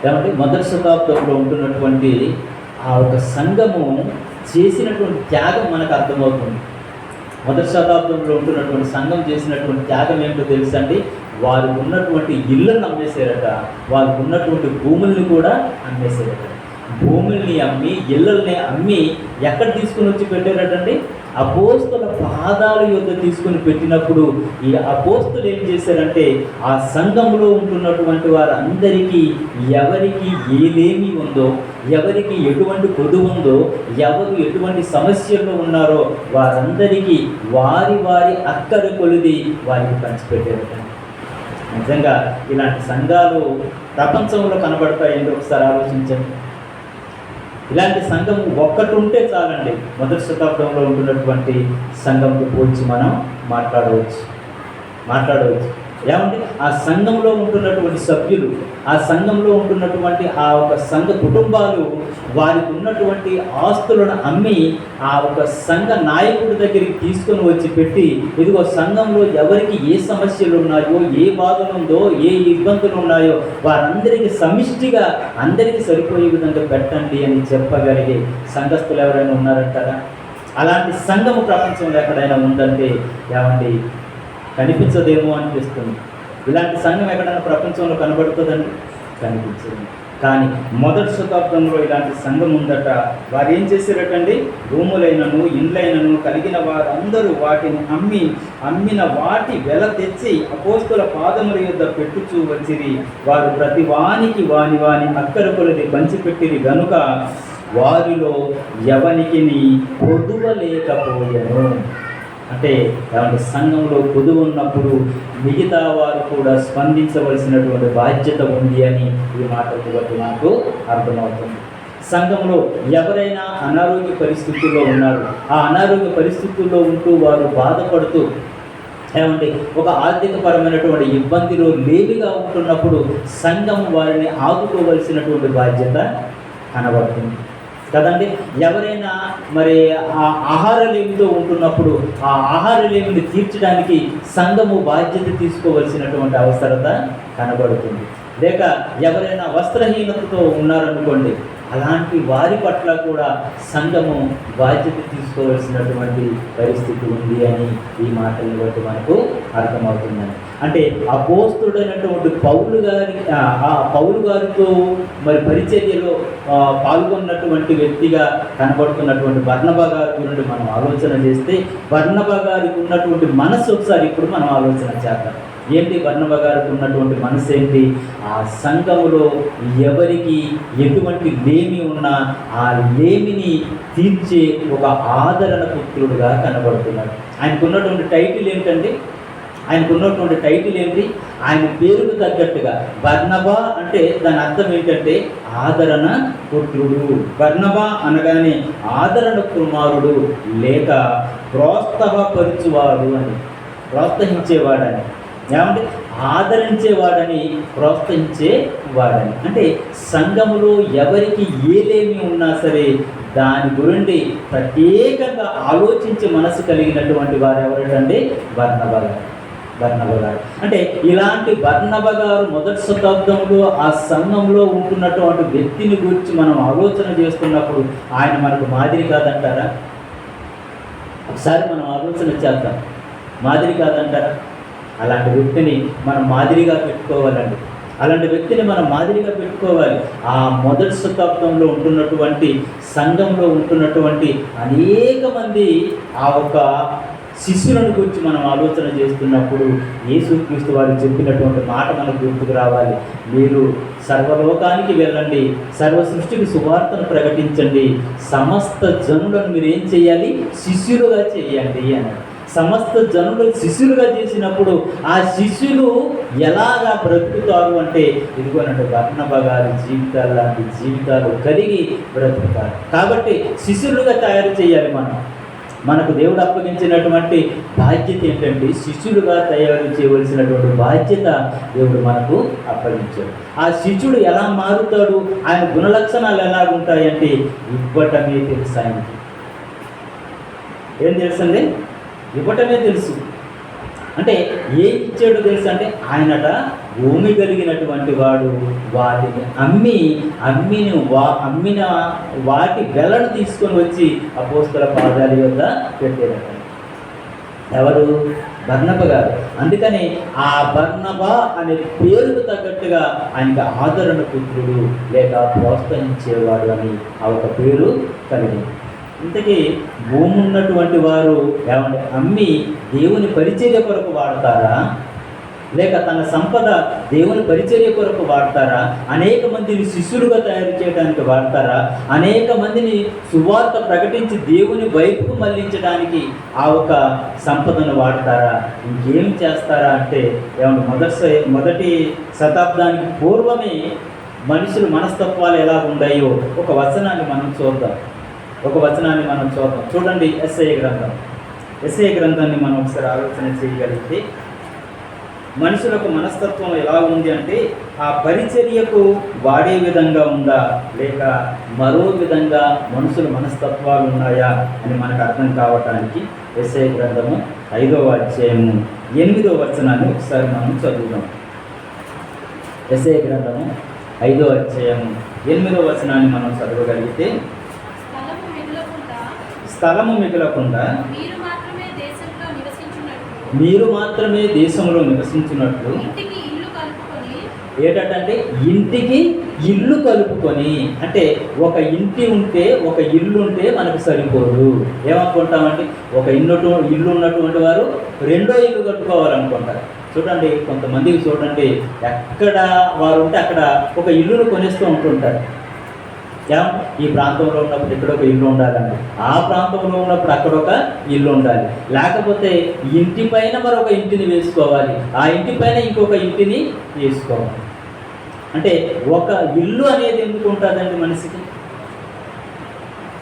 [SPEAKER 1] కాబట్టి మొదటి శతాబ్దంలో ఉంటున్నటువంటి ఆ ఒక సంఘము చేసినటువంటి త్యాగం మనకు అర్థమవుతుంది. మొదటి శతాబ్దంలో ఉంటున్నటువంటి సంఘం చేసినటువంటి త్యాగం ఏంటో తెలుసండి. వారు ఉన్నటువంటి ఇళ్ళను అమ్మేశారట, వారికి ఉన్నటువంటి భూముల్ని కూడా అమ్మేశారట. భూముల్ని అమ్మి ఇళ్ళల్ని అమ్మి ఎక్కడ తీసుకుని వచ్చి పెట్టారటండి? అపోస్తుల పాదాల యొద్ద తీసుకుని పెట్టినప్పుడు ఈ అపోస్తులు ఏం చేశారంటే ఆ సంఘంలో ఉంటున్నటువంటి వారందరికీ ఎవరికి ఏలేమి ఉందో, ఎవరికి ఎటువంటి కొదువు ఉందో, ఎవరు ఎటువంటి సమస్యల్లో ఉన్నారో వారందరికీ వారి అక్కర కొలిది వారికి పంచిపెట్టారట. నిజంగా ఇలాంటి సంఘాలు ప్రపంచంలో కనబడతాయండి. ఒకసారి ఆలోచించండి. ఇలాంటి సంఘం ఒక్కటి ఉంటే చాలండి. మొదటి శతాబ్దంలో ఉంటున్నటువంటి సంఘంతో పోల్చి మనం మాట్లాడవచ్చు. ఏమంటే ఆ సంఘంలో ఉంటున్నటువంటి సభ్యులు, ఆ సంఘంలో ఉంటున్నటువంటి ఆ ఒక సంఘ కుటుంబాలు వారికి ఉన్నటువంటి ఆస్తులను అమ్మి ఆ ఒక సంఘ నాయకుడి దగ్గరికి తీసుకొని వచ్చి పెట్టి, ఇదిగో సంఘంలో ఎవరికి ఏ సమస్యలు ఉన్నాయో, ఏ బాధలు ఉందో, ఏ ఇబ్బందులు ఉన్నాయో వారందరికీ సమిష్టిగా అందరికీ సరిపోయే విధంగా పెట్టండి అని చెప్పగలిగే సంఘస్థులు ఎవరైనా ఉన్నారంటారా? అలాంటి సంఘము ప్రపంచంలో ఎక్కడైనా ఉందంటే ఏమండి కనిపించదేమో అనిపిస్తుంది. ఇలాంటి సంఘం ఎక్కడైనా ప్రపంచంలో కనబడుతుందండి? కనిపించదు. కానీ మొదటి శతాబ్దంలో ఇలాంటి సంఘం ఉందట. వారు ఏం చేశారటండి? భూములైనను ఇండ్లైనను కలిగిన వారందరూ వాటిని అమ్మిన వాటి వెల తెచ్చి అపోస్తల పాదముల యొద్ద పెట్టుచూ వచ్చిరి. వారు ప్రతి వానికి వాని అక్కర కొలది పంచిపెట్టిరి గనుక వారిలో ఎవనికిని పొదువలేకపోయెను. అంటే సంఘంలో పొదువు ఉన్నప్పుడు మిగతా వారు కూడా స్పందించవలసినటువంటి బాధ్యత ఉంది అని ఈ మాటలు బట్టి నాకు అర్థమవుతుంది. సంఘంలో ఎవరైనా అనారోగ్య పరిస్థితుల్లో ఉన్నారు, ఆ అనారోగ్య పరిస్థితుల్లో ఉంటూ వారు బాధపడుతూ ఒక ఆర్థికపరమైనటువంటి ఇబ్బందిలో లేవిగా ఉంటున్నప్పుడు సంఘం వారిని ఆదుకోవలసినటువంటి బాధ్యత కనబడుతుంది కదండి. ఎవరైనా మరి ఆ ఆహారలేమితో ఉంటున్నప్పుడు ఆ ఆహారలేమిని తీర్చడానికి సంఘము బాధ్యత తీసుకోవలసినటువంటి అవసరత కనబడుతుంది. లేక ఎవరైనా వస్త్రహీనతతో ఉన్నారనుకోండి, అలాంటి వారి పట్ల కూడా సంఘము బాధ్యత తీసుకోవాల్సినటువంటి పరిస్థితి ఉంది అని ఈ మాటలను బట్టి మనకు అర్థమవుతుందని. అంటే అపోస్తుడైనటువంటి పౌలు గారితో మరి పరిచర్యలో పాల్గొన్నటువంటి వ్యక్తిగా కనబడుతున్నటువంటి బర్నబా గారి గురించి మనం ఆలోచన చేస్తే, బర్నబా గారికి ఉన్నటువంటి మనసు ఒకసారి ఇప్పుడు మనం ఆలోచన చేద్దాం. ఏంటి బర్నబా గారికి ఉన్నటువంటి మనసు ఏంటి? ఆ సంఘములో ఎవరికి ఎటువంటి లేమి ఉన్నా ఆ లేమిని తీర్చే ఒక ఆదరణ పుత్రుడుగా కనబడుతున్నాడు. ఆయనకున్నటువంటి టైటిల్ ఏంటండి? ఆయనకున్నటువంటి టైటిల్ ఏంటి? ఆయన పేరుకు తగ్గట్టుగా బర్నబా అంటే దాని అర్థం ఏంటంటే ఆదరణ పుత్రుడు. బర్నబా అనగానే ఆదరణ కుమారుడు లేక ప్రోత్సాహపరచువాడు అని, ప్రోత్సహించేవాడని, ఏమంటే ఆదరించేవాడని, ప్రోత్సహించేవాడని. అంటే సంఘములో ఎవరికి ఏలేమి ఉన్నా సరే దాని గురించి ప్రత్యేకంగా ఆలోచించే మనసు కలిగినటువంటి వారు ఎవరంటే బర్నబా గారు. అంటే ఇలాంటి బర్నబా గారు మొదటి శతాబ్దంలో ఆ సంఘంలో ఉంటున్నటువంటి వ్యక్తిని గురించి మనం ఆలోచన చేస్తున్నప్పుడు ఆయన మనకు మాదిరి కాదంటారా? ఒకసారి మనం ఆలోచన చేద్దాం. మాదిరి కాదంటారా? అలాంటి వ్యక్తిని మనం మాదిరిగా పెట్టుకోవాలండి. అలాంటి వ్యక్తిని మనం మాదిరిగా పెట్టుకోవాలి. ఆ మొదటి శతాబ్దంలో ఉంటున్నటువంటి సంఘంలో ఉంటున్నటువంటి అనేక మంది ఆ ఒక శిష్యులను గురించి మనం ఆలోచన చేస్తున్నప్పుడు యేసుక్రీస్తు వారు చెప్పినటువంటి మాట మనకు గుర్తుకు రావాలి. మీరు సర్వలోకానికి వెళ్ళండి, సర్వ సృష్టికి సువార్తను ప్రకటించండి, సమస్త జనులను మీరు ఏం చేయాలి? శిష్యులుగా చేయండి అన్నాడు. సమస్త జనులు శిష్యులుగా చేసినప్పుడు ఆ శిష్యులు ఎలాగా బ్రతుకుతారు అంటే ఇదిగోనంటే బర్నబా గారి జీవితాలు లాంటి జీవితాలు కలిగి బ్రతుకుతారు. కాబట్టి శిష్యులుగా తయారు చేయాలి. మనకు దేవుడు అప్పగించినటువంటి బాధ్యత ఏంటంటే శిష్యులుగా తయారు చేయవలసినటువంటి బాధ్యత దేవుడు మనకు అప్పగించాడు. ఆ శిష్యుడు ఎలా మారుతాడు, ఆయన గుణలక్షణాలు ఎలా ఉంటాయంటే ఇవ్వటమే తెలుసు. ఆయనకి ఏం తెలుసండి? ఇవ్వటమే తెలుసు. అంటే ఏం ఇచ్చాడో తెలుసు అంటే ఆయనట భూమి కలిగినటువంటి వాడు వాటిని అమ్మిన వాటి వెలను తీసుకొని వచ్చి అపోస్తల పాదాల యొద్ద పెట్టారట. ఎవరు? బర్నబా గారు. అందుకని ఆ బర్నబా అనే పేరుకు తగ్గట్టుగా ఆయనకి ఆదరణ పుత్రుడు లేక ప్రోత్సహించేవాడు అని ఆ ఒక పేరు కలిగింది. ఇంతకీ భూమి ఉన్నటువంటి వారు అమ్మి దేవుని పరిచర్య కొరకు వాడతారా, లేక తన సంపద దేవుని పరిచర్య కొరకు వాడతారా? అనేక మందిని శిష్యులుగా తయారు చేయడానికి వాడతారా? అనేక మందిని సువార్త ప్రకటించి దేవుని వైపుకు మళ్లించడానికి ఆ ఒక సంపదను వాడతారా? ఇంకేం చేస్తారా అంటే మొదటి శతాబ్దానికి పూర్వమే మనుషులు మనస్తత్వాలు ఎలా ఉన్నాయో ఒక వచనాన్ని మనం చూద్దాం. చూడండి. యెషయా గ్రంథాన్ని మనం ఒకసారి ఆలోచన చేయగలిగితే మనుషులకు మనస్తత్వం ఎలా ఉంది అంటే ఆ పరిచర్యకు వాడే విధంగా ఉందా, లేక మరో విధంగా మనుషుల మనస్తత్వాలు ఉన్నాయా అని మనకు అర్థం కావటానికి యెషయా గ్రంథము 5వ అధ్యాయము 8వ వచనాన్ని ఒకసారి మనం చదువుదాం. యెషయా గ్రంథము 5వ అధ్యాయము 8వ వచనాన్ని మనం చదవగలిగితే, స్థలము మిగలకుండా మీరు మాత్రమే దేశంలో నివసించినట్లు ఏంటంటే ఇంటికి ఇల్లు కలుపుకొని, అంటే ఒక ఇంటి ఉంటే ఒక ఇల్లు ఉంటే మనకు సరిపోదు. ఏమనుకుంటామంటే ఒక ఇల్లు ఉన్నటువంటి వారు రెండో ఇల్లు కట్టుకోవాలనుకుంటారు. చూడండి, కొంతమందికి చూడండి, ఎక్కడ వారు ఉంటే అక్కడ ఒక ఇల్లును కొనేస్తూ ఉంటుంటారు. ఈ ప్రాంతంలో ఉన్నప్పుడు ఇక్కడ ఒక ఇల్లు ఉండాలండి, ఆ ప్రాంతంలో ఉన్నప్పుడు అక్కడ ఒక ఇల్లు ఉండాలి, లేకపోతే ఇంటి పైన మరొక ఇంటిని వేసుకోవాలి, ఆ ఇంటి పైన ఇంకొక ఇంటిని వేసుకోవాలి. అంటే ఒక ఇల్లు అనేది ఎందుకు ఉంటుందండి మనిషికి?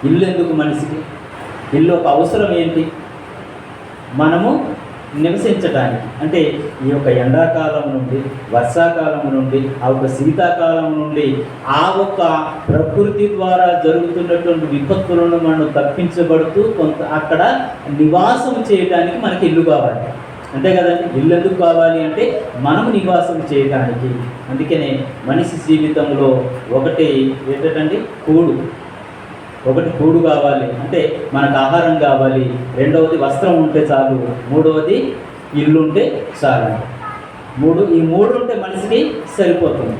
[SPEAKER 1] ఇల్లు ఎందుకు మనిషికి? ఇల్లు ఒక అవసరం ఏంటి? మనము నివసించడానికి. అంటే ఈ యొక్క ఎండాకాలం నుండి, వర్షాకాలం నుండి, ఆ ఒక శీతాకాలం నుండి, ఆ ఒక్క ప్రకృతి ద్వారా జరుగుతున్నటువంటి విపత్తులను మనం తప్పించబడుతూ కొంత అక్కడ నివాసం చేయడానికి మనకి ఇల్లు కావాలి. అంతే కదండి. ఇల్లు ఎందుకు కావాలి అంటే మనము నివాసం చేయడానికి. అందుకనే మనిషి జీవితంలో ఒకటి ఏంటంటే కూడు కావాలి, అంటే మనకు ఆహారం కావాలి, రెండవది వస్త్రం ఉంటే చాలు, మూడవది ఇల్లు ఉంటే చాలు. ఈ మూడు ఉంటే మనిషికి సరిపోతుంది.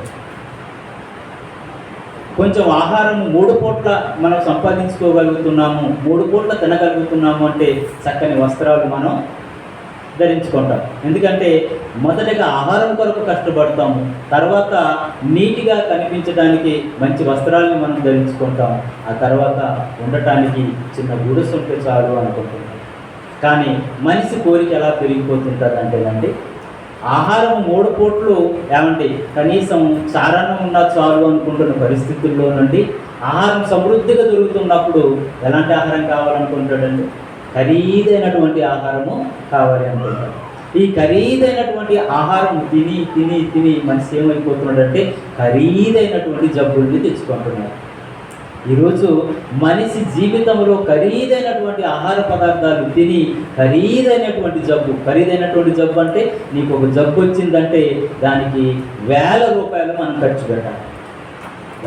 [SPEAKER 1] కొంచెం ఆహారం 3 పూట్ల మనం సంపాదించుకోగలుగుతున్నాము, 3 పూట్ల తినగలుగుతున్నాము అంటే చక్కని వస్త్రాలు మనం ధరించుకుంటాం. ఎందుకంటే మొదటగా ఆహారం కొరకు కష్టపడతాము, తర్వాత నీటిగా కనిపించడానికి మంచి వస్త్రాలను మనం ధరించుకుంటాం, ఆ తర్వాత ఉండటానికి చిన్న గుడిసె ఉంటే చాలు అనుకుంటున్నాం. కానీ మనిషి కోరిక ఎలా పెరిగిపోతుంటుందంటేనండి, ఆహారం 3 పూట్లు ఏమంటే కనీసం చారణం ఉన్నా చాలు అనుకుంటున్న పరిస్థితుల్లో నుండి ఆహారం సమృద్ధిగా దొరుకుతున్నప్పుడు ఎలాంటి ఆహారం కావాలనుకుంటాడండి? ఖరీదైనటువంటి ఆహారము కావాలి అనుకుంటాడు. ఈ ఖరీదైనటువంటి ఆహారం తిని తిని తిని మనిషి ఏమైపోతున్నాడంటే ఖరీదైనటువంటి జబ్బుల్ని తెచ్చుకుంటున్నాడు. ఈరోజు మనిషి జీవితంలో ఖరీదైనటువంటి ఆహార పదార్థాలు తిని ఖరీదైనటువంటి జబ్బు అంటే నీకు ఒక జబ్బు వచ్చిందంటే దానికి 1000 రూపాయలు మనం ఖర్చు పెట్టాలి.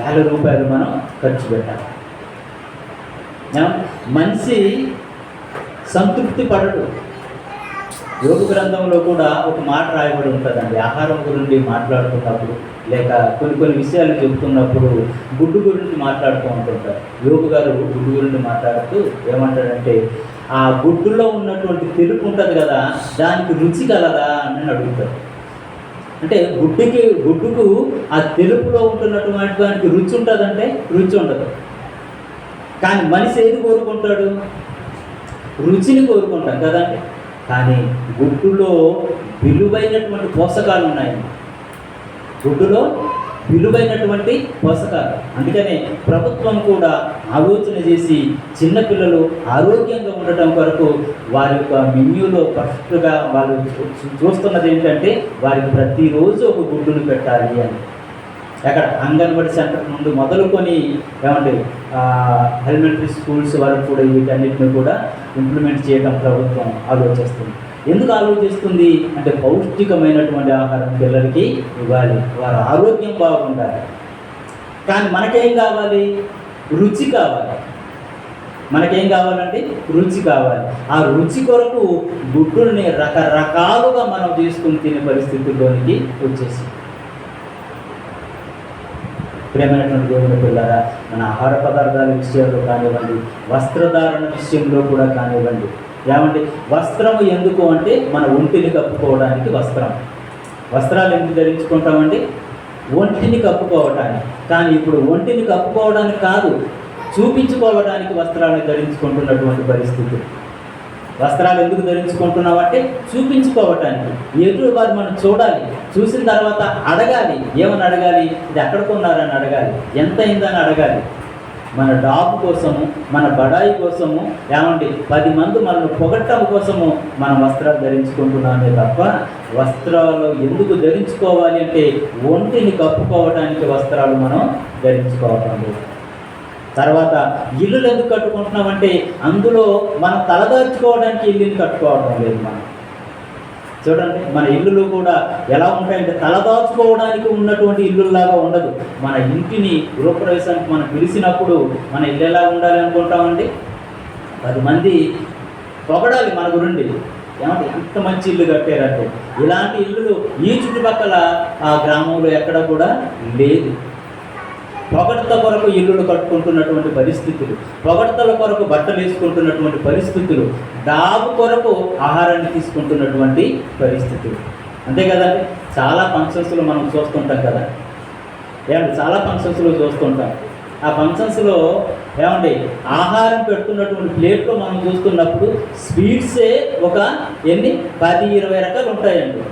[SPEAKER 1] 1000 రూపాయలు మనం ఖర్చు పెట్టాలి. మనిషి సంతృప్తి పడడు. యోగ గ్రంథంలో కూడా ఒక మాట రాయబడి ఉంటుందండి. ఆహారం గురించి మాట్లాడుతున్నప్పుడు, లేక కొన్ని విషయాలు చెబుతున్నప్పుడు గుడ్డు గురించి మాట్లాడుతూ ఉంటుంటారు. యోగు గారు గుడ్డు గురించి మాట్లాడుతూ ఏమంటాడంటే, ఆ గుడ్డులో ఉన్నటువంటి తెలుపు ఉంటుంది కదా, దానికి రుచి కలదా అని అడుగుతారు. అంటే గుడ్డుకు ఆ తెలుపులో ఉంటున్నటువంటి దానికి రుచి ఉంటుందంటే రుచి ఉండదు. కానీ మనిషి ఏది కోరుకుంటాడు? రుచిని కోరుకుంటాం కదండి. కానీ గుడ్డులో విలువైనటువంటి పోషకాలు ఉన్నాయి. గుడ్డులో విలువైనటువంటి పోషకాలు. అందుకనే ప్రభుత్వం కూడా ఆలోచన చేసి చిన్నపిల్లలు ఆరోగ్యంగా ఉండటం కొరకు వారి యొక్క మెన్యూలో ఫస్ట్గా వాళ్ళు చూస్తున్నది ఏంటంటే వారికి ప్రతిరోజు ఒక గుడ్డును పెట్టాలి అని. అక్కడ అంగన్వాడీ సెంటర్ నుండి మొదలుకొని ఏమంటే ఎలిమెంటరీ స్కూల్స్ వరకు కూడా వీటన్నిటిని కూడా ఇంప్లిమెంట్ చేయడం ప్రభుత్వం ఆలోచిస్తుంది. ఎందుకు ఆలోచిస్తుంది అంటే పౌష్టికమైనటువంటి ఆహారం పిల్లలకి ఇవ్వాలి, వారి ఆరోగ్యం బాగుండాలి. కానీ మనకేం కావాలి? రుచి కావాలి. మనకేం కావాలంటే రుచి కావాలి. ఆ రుచి కొరకు గుడ్డుల్ని రకరకాలుగా మనం తీసుకుని తినే పరిస్థితుల్లోనికి వచ్చేసి, ప్రేమైనటువంటి దేవుని పిల్లారా, మన ఆహార పదార్థాల విషయంలో కానివ్వండి, వస్త్రధారణ విషయంలో కూడా కానివ్వండి, ఏమంటే వస్త్రము ఎందుకు అంటే మన ఒంటిని కప్పుకోవడానికి వస్త్రాలు ఎందుకు ధరించుకుంటామండి? ఒంటిని కప్పుకోవటానికి. కానీ ఇప్పుడు ఒంటిని కప్పుకోవడానికి కాదు, చూపించుకోవడానికి వస్త్రాలను ధరించుకుంటున్నటువంటి పరిస్థితి. వస్త్రాలు ఎందుకు ధరించుకుంటున్నామంటే చూపించుకోవటానికి. ఎదురు వారు మనం చూడాలి, చూసిన తర్వాత అడగాలి. ఏమని అడగాలి? ఇది ఎక్కడ కొన్నారని అడగాలి, ఎంత అయిందని అడగాలి. మన డాబు కోసము, మన బడాయి కోసము, ఏమండి 10 మంది మనల్ని పొగట్టం కోసము మనం వస్త్రాలు ధరించుకుంటున్నామే తప్ప, వస్త్రాలు ఎందుకు ధరించుకోవాలి అంటే ఒంటిని కప్పుకోవడానికి వస్త్రాలు మనం ధరించుకోవటం లేదు. తర్వాత ఇల్లులు ఎందుకు కట్టుకుంటున్నామంటే అందులో మనం తలదార్చుకోవడానికి ఇల్లుని కట్టుకోవడం లేదు. మనం చూడండి, మన ఇల్లులు కూడా ఎలా ఉంటాయంటే తలదాచుకోవడానికి ఉన్నటువంటి ఇల్లులాగా ఉండదు. మన ఇంటిని గృహప్రవేశానికి మనం పిలిచినప్పుడు మన ఇల్లు ఎలా ఉండాలి అనుకుంటామండి? 10 మంది పొగడాలి మన గురించి, ఏమంటే ఎంత మంచి ఇల్లు కట్టారంటే. ఇలాంటి ఇల్లులు ఈ చుట్టుపక్కల ఆ గ్రామంలో ఎక్కడ కూడా లేదు. పొగడ్త కొరకు ఇల్లులు కట్టుకుంటున్నటువంటి పరిస్థితులు, పొగడ్తల కొరకు బట్టలు వేసుకుంటున్నటువంటి పరిస్థితులు, డాబు కొరకు ఆహారాన్ని తీసుకుంటున్నటువంటి పరిస్థితులు. అంతే కదండి. చాలా ఫంక్షన్స్లో మనం చూస్తుంటాం కదా, ఏమండి? చాలా ఫంక్షన్స్లో చూస్తుంటాం. ఆ ఫంక్షన్స్లో ఏమండి ఆహారం పెడుతున్నటువంటి ప్లేట్లో మనం చూస్తున్నప్పుడు స్వీట్సే ఒక 10-20 రకాలు ఉంటాయండి.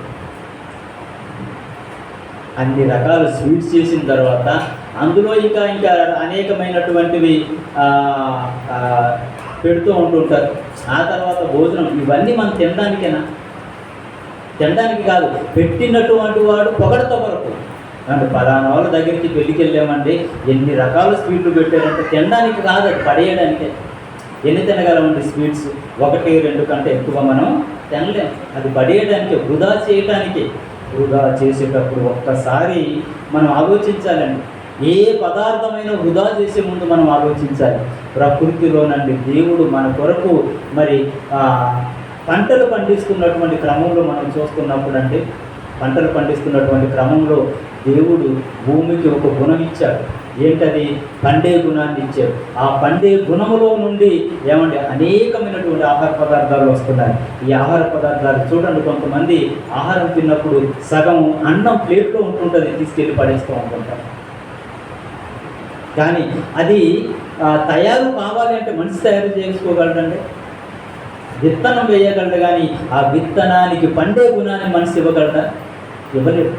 [SPEAKER 1] అన్ని రకాల స్వీట్స్ చేసిన తర్వాత అందులో ఇంకా అనేకమైనటువంటివి పెడుతూ ఉంటుంటారు. ఆ తర్వాత భోజనం. ఇవన్నీ మనం తినడానికేనా? తినడానికి కాదు, పెట్టినటువంటి వాడు పొగడత కొరకు. అంటే పలానా వాళ్ళ దగ్గరికి పెళ్ళికి వెళ్ళామండి, ఎన్ని రకాల స్వీట్లు పెట్టారంటే తినడానికి కాదు, అది పడేయడానికే. ఎన్ని తినగలమండి స్వీట్స్? 1-2 కంటే ఎక్కువ మనం తినలేం. అది పడేయడానికి, వృధా చేయటానికి. వృధా చేసేటప్పుడు ఒక్కసారి మనం ఆలోచించాలండి. ఏ పదార్థమైన వృధా చేసే ముందు మనం ఆలోచించాలి. ప్రకృతిలోనండి దేవుడు మన కొరకు మరి పంటలు పండిస్తున్నటువంటి క్రమంలో మనం చూస్తున్నప్పుడు అంటే, పంటలు పండిస్తున్నటువంటి క్రమంలో దేవుడు భూమికి ఒక గుణం ఇచ్చాడు. ఏంటది? పండే గుణాన్ని ఇచ్చాడు. ఆ పండే గుణములో నుండి ఏమంటే అనేకమైనటువంటి ఆహార పదార్థాలు వస్తున్నాయి. ఈ ఆహార పదార్థాలు చూడండి, కొంతమంది ఆహారం తిన్నప్పుడు సగం అన్నం ప్లేట్లో ఉంటుంటుంది, తీసుకెళ్ళి పడేస్తూ ఉంటుంటారు. కానీ అది తయారు కావాలి అంటే మనిషి తయారు చేసుకోగలడండి. విత్తనం వేయగలడు, కానీ ఆ విత్తనానికి పండే గుణాన్ని మనిషి ఇవ్వగలడా? ఇవ్వలేదు.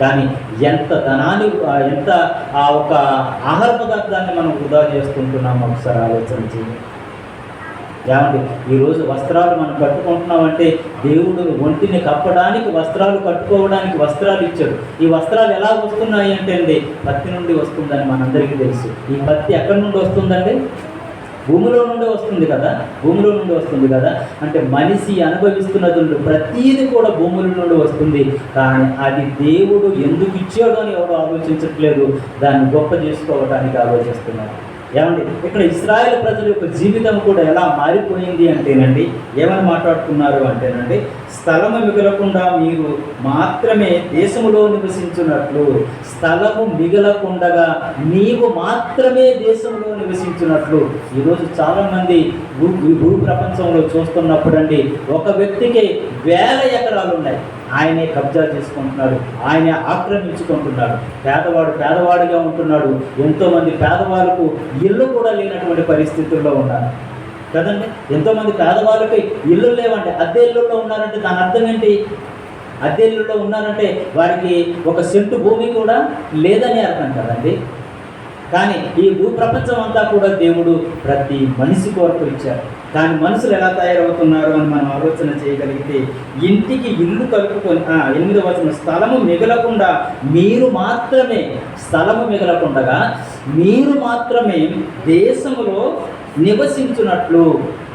[SPEAKER 1] కానీ ఎంత ధనాన్ని, ఎంత ఆ ఒక ఆహార పదార్థాన్ని మనం వృధా చేసుకుంటున్నాం ఒకసారి ఆలోచన చేయండి. ఏమండి ఈరోజు వస్త్రాలు మనం కట్టుకుంటున్నామంటే దేవుడు ఒంటిని కప్పడానికి, వస్త్రాలు కట్టుకోవడానికి వస్త్రాలు ఇచ్చాడు. ఈ వస్త్రాలు ఎలా వస్తున్నాయి అంటే అండి, పత్తి నుండి వస్తుందని మనందరికీ తెలుసు. ఈ పత్తి ఎక్కడి నుండి వస్తుందండి? భూమిలో నుండి వస్తుంది కదా. భూమిలో నుండి వస్తుంది కదా. అంటే మనిషి అనుభవిస్తున్నది ప్రతీది కూడా భూముల నుండి వస్తుంది. కానీ అది దేవుడు ఎందుకు ఇచ్చాడో అని ఎవరు ఆలోచించట్లేదు, దాన్ని గొప్ప చేసుకోవడానికి ఆలోచిస్తున్నారు. ఏమండి ఇక్కడ ఇశ్రాయేల్ ప్రజల యొక్క జీవితం కూడా ఎలా మారిపోయింది అంటేనండి, ఏమని మాట్లాడుతున్నారు అంటేనండి, స్థలము మిగలకుండా మీరు మాత్రమే దేశములో నివసించున్నట్లు, స్థలము మిగలకుండగా నీవు మాత్రమే దేశంలో నివసించున్నట్లు. ఈరోజు చాలామంది భూ ప్రపంచంలో చూస్తున్నప్పుడు అండి, ఒక వ్యక్తికి 1000 ఎకరాలు ఉన్నాయి, ఆయనే కబ్జా చేసుకుంటున్నాడు, ఆయనే ఆక్రమించుకుంటున్నాడు. పేదవాడు పేదవాడిగా ఉంటున్నాడు. ఎంతోమంది పేదవాళ్ళకు ఇల్లు కూడా లేనటువంటి పరిస్థితుల్లో ఉన్నారు కదండి. ఎంతోమంది పేదవాళ్ళకి ఇల్లు లేవంటే అద్దె ఇల్లుల్లో ఉన్నారంటే దాని అర్థం ఏంటి? అద్దె ఇల్లుల్లో ఉన్నారంటే వారికి 1 సెంటు భూమి కూడా లేదని అర్థం కదండి. కానీ ఈ భూప్రపంచం అంతా కూడా దేవుడు ప్రతి మనిషి కొరకు ఇచ్చారు. కానీ మనుషులు ఎలా తయారవుతున్నారు అని మనం ఆలోచన చేయగలిగితే, ఇంటికి ఇల్లు కలుపుకొని 8వ వచనం, స్థలము మిగలకుండా మీరు మాత్రమే, స్థలము మిగలకుండగా మీరు మాత్రమే దేశములో నివసించున్నట్లు,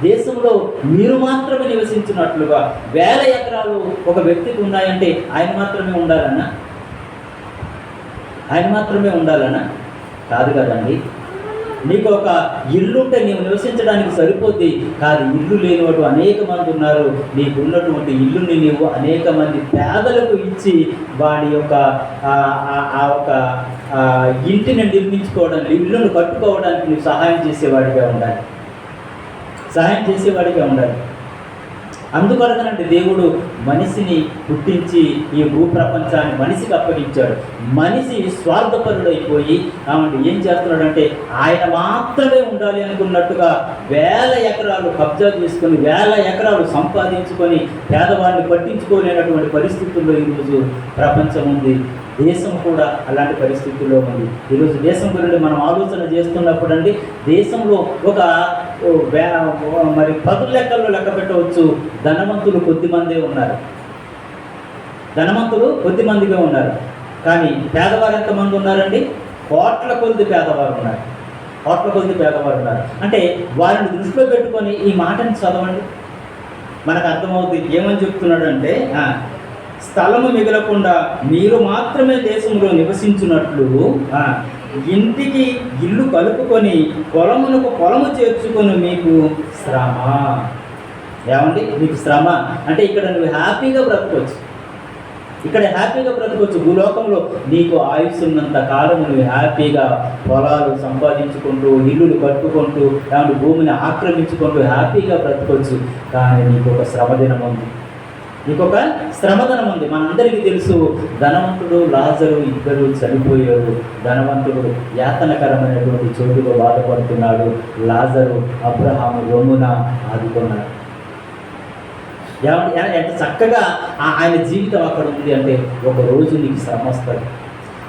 [SPEAKER 1] దేశంలో మీరు మాత్రమే నివసించున్నట్లుగా. 1000 ఎకరాలు ఒక వ్యక్తికి ఉన్నాయంటే ఆయన మాత్రమే ఉండాలన్నా? ఆయన మాత్రమే ఉండాలన్నా? కాదు కదండి. నీకు ఒక ఇల్లు ఉంటే నీవు నివసించడానికి సరిపోద్ది. కాదు, ఇల్లు లేనివాడు అనేక మంది ఉన్నారు. నీకు ఉన్నటువంటి ఇల్లుని నీవు అనేక మంది పేదలకు ఇచ్చి వాడి యొక్క ఒక ఇంటిని నిర్మించుకోవడానికి, ఇల్లును కట్టుకోవడానికి నువ్వు సహాయం చేసేవాడిగా ఉండాలి. సహాయం చేసేవాడిగా ఉండాలి. అందుకొరకనంటే దేవుడు మనిషిని పుట్టించి ఈ భూప్రపంచాన్ని మనిషికి అప్పగించాడు. మనిషి స్వార్థపరుడైపోయి ఏం చేస్తున్నాడంటే ఆయన మాత్రమే ఉండాలి అనుకున్నట్టుగా 1000 ఎకరాలు కబ్జా చేసుకొని 1000 ఎకరాలు సంపాదించుకొని పేదవాడిని పట్టించుకోలేనటువంటి పరిస్థితుల్లో ఈరోజు ప్రపంచం ఉంది. దేశం కూడా అలాంటి పరిస్థితుల్లో ఉంది. ఈరోజు దేశం గురించి మనం ఆలోచన చేస్తున్నప్పుడు అండి, దేశంలో ఒక మరి 10 లెక్కల్లో లెక్క పెట్టవచ్చు. ధనవంతులు కొద్దిమందే ఉన్నారు, ధనవంతులు కొద్దిమందిగా ఉన్నారు. కానీ పేదవారు ఎంతమంది ఉన్నారండి? కోట్ల కొద్ది పేదవారు ఉన్నారు, కోట్ల కొద్ది పేదవారు ఉన్నారు. అంటే వారిని దృష్టిలో పెట్టుకొని ఈ మాటని చదవండి, మనకు అర్థమవుతుంది. ఏమని చెప్తున్నాడు అంటే, స్థలము మిగలకుండా మీరు మాత్రమే దేశంలో నివసించున్నట్లు ఇంటికి ఇల్లు కలుపుకొని పొలమునకు పొలము చేర్చుకొని మీకు శ్రమ. ఏమండి? మీకు శ్రమ అంటే ఇక్కడ నువ్వు హ్యాపీగా బ్రతకొచ్చు, ఇక్కడ హ్యాపీగా బ్రతకొచ్చు. భూలోకంలో నీకు ఆయుష్ ఉన్నంత కాలం నువ్వు హ్యాపీగా పొలాలు సంపాదించుకుంటూ ఇల్లులు కట్టుకుంటూ ఏమంటే భూమిని ఆక్రమించుకుంటూ హ్యాపీగా బ్రతకొచ్చు. కానీ నీకు ఒక శ్రమదినం ఉంది, నీకొక శ్రమదనం ఉంది. మనందరికీ తెలుసు, ధనవంతుడు లాజరు ఇద్దరు చనిపోయారు. ధనవంతుడు యాతనకరమైనటువంటి చోటులో బాధపడుతున్నాడు, లాజరు అబ్రహాము రొమ్మున ఆదుకున్నాడు. ఎంత చక్కగా ఆయన జీవితం అక్కడ ఉంది అంటే, ఒక రోజు నీకు శ్రమ వస్తుంది.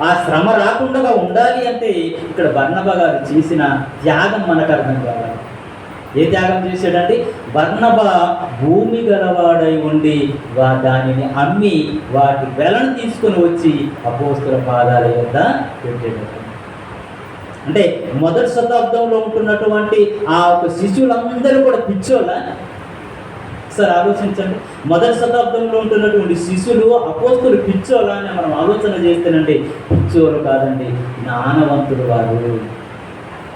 [SPEAKER 1] ఆ శ్రమ రాకుండా ఉండాలి అంటే ఇక్కడ బర్నబా గారు చేసిన త్యాగం మనకు అర్థం కావాలి. ఏ త్యాగం చేశాడంటే, బర్నబా భూమి గలవాడై ఉండి దానిని అమ్మి వాటి వెలను తీసుకొని వచ్చి అపోస్తల పాదాల యొద్ద పెట్టాడు. అంటే మొదటి శతాబ్దంలో ఉంటున్నటువంటి ఆ ఒక శిశువులందరూ కూడా పిచ్చోళ్ళ? సార్ ఆలోచించండి. మొదటి శతాబ్దంలో ఉంటున్నటువంటి శిశువులు అపోస్తలు పిచ్చోళ్ళ అని మనం ఆలోచన చేస్తేనండి, పిచ్చోళ్ళు కాదండి, జ్ఞానవంతులు వారు.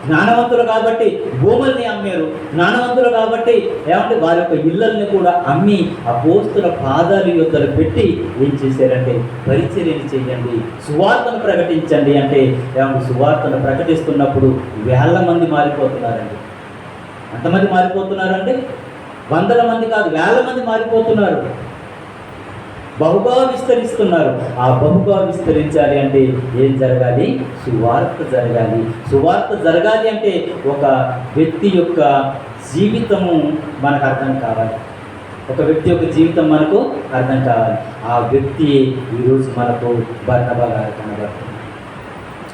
[SPEAKER 1] జ్ఞానవంతులు కాబట్టి భూముల్ని అమ్మారు, జ్ఞానవంతులు కాబట్టి ఏమంటే వారి యొక్క ఇళ్ళల్ని కూడా అమ్మి అపోస్తల పాదాల యొద్దలు పెట్టి ఏం చేశారంటే, పరిచర్యలు చేయండి, సువార్తను ప్రకటించండి అంటే ఏమంటే సువార్తను ప్రకటిస్తున్నప్పుడు 1000 మంది మారిపోతున్నారండి. ఎంతమంది మారిపోతున్నారండి? 100 మంది కాదు, 1000 మంది మారిపోతున్నారు, బహుగా విస్తరిస్తున్నారు. ఆ బహుగా విస్తరించాలి అంటే ఏం జరగాలి? సువార్త జరగాలి. సువార్త జరగాలి అంటే ఒక వ్యక్తి యొక్క జీవితము మనకు అర్థం కావాలి, ఒక వ్యక్తి యొక్క జీవితం మనకు అర్థం కావాలి. ఆ వ్యక్తి ఈరోజు మనకు బర్నబా గారు కనబడుతుంది.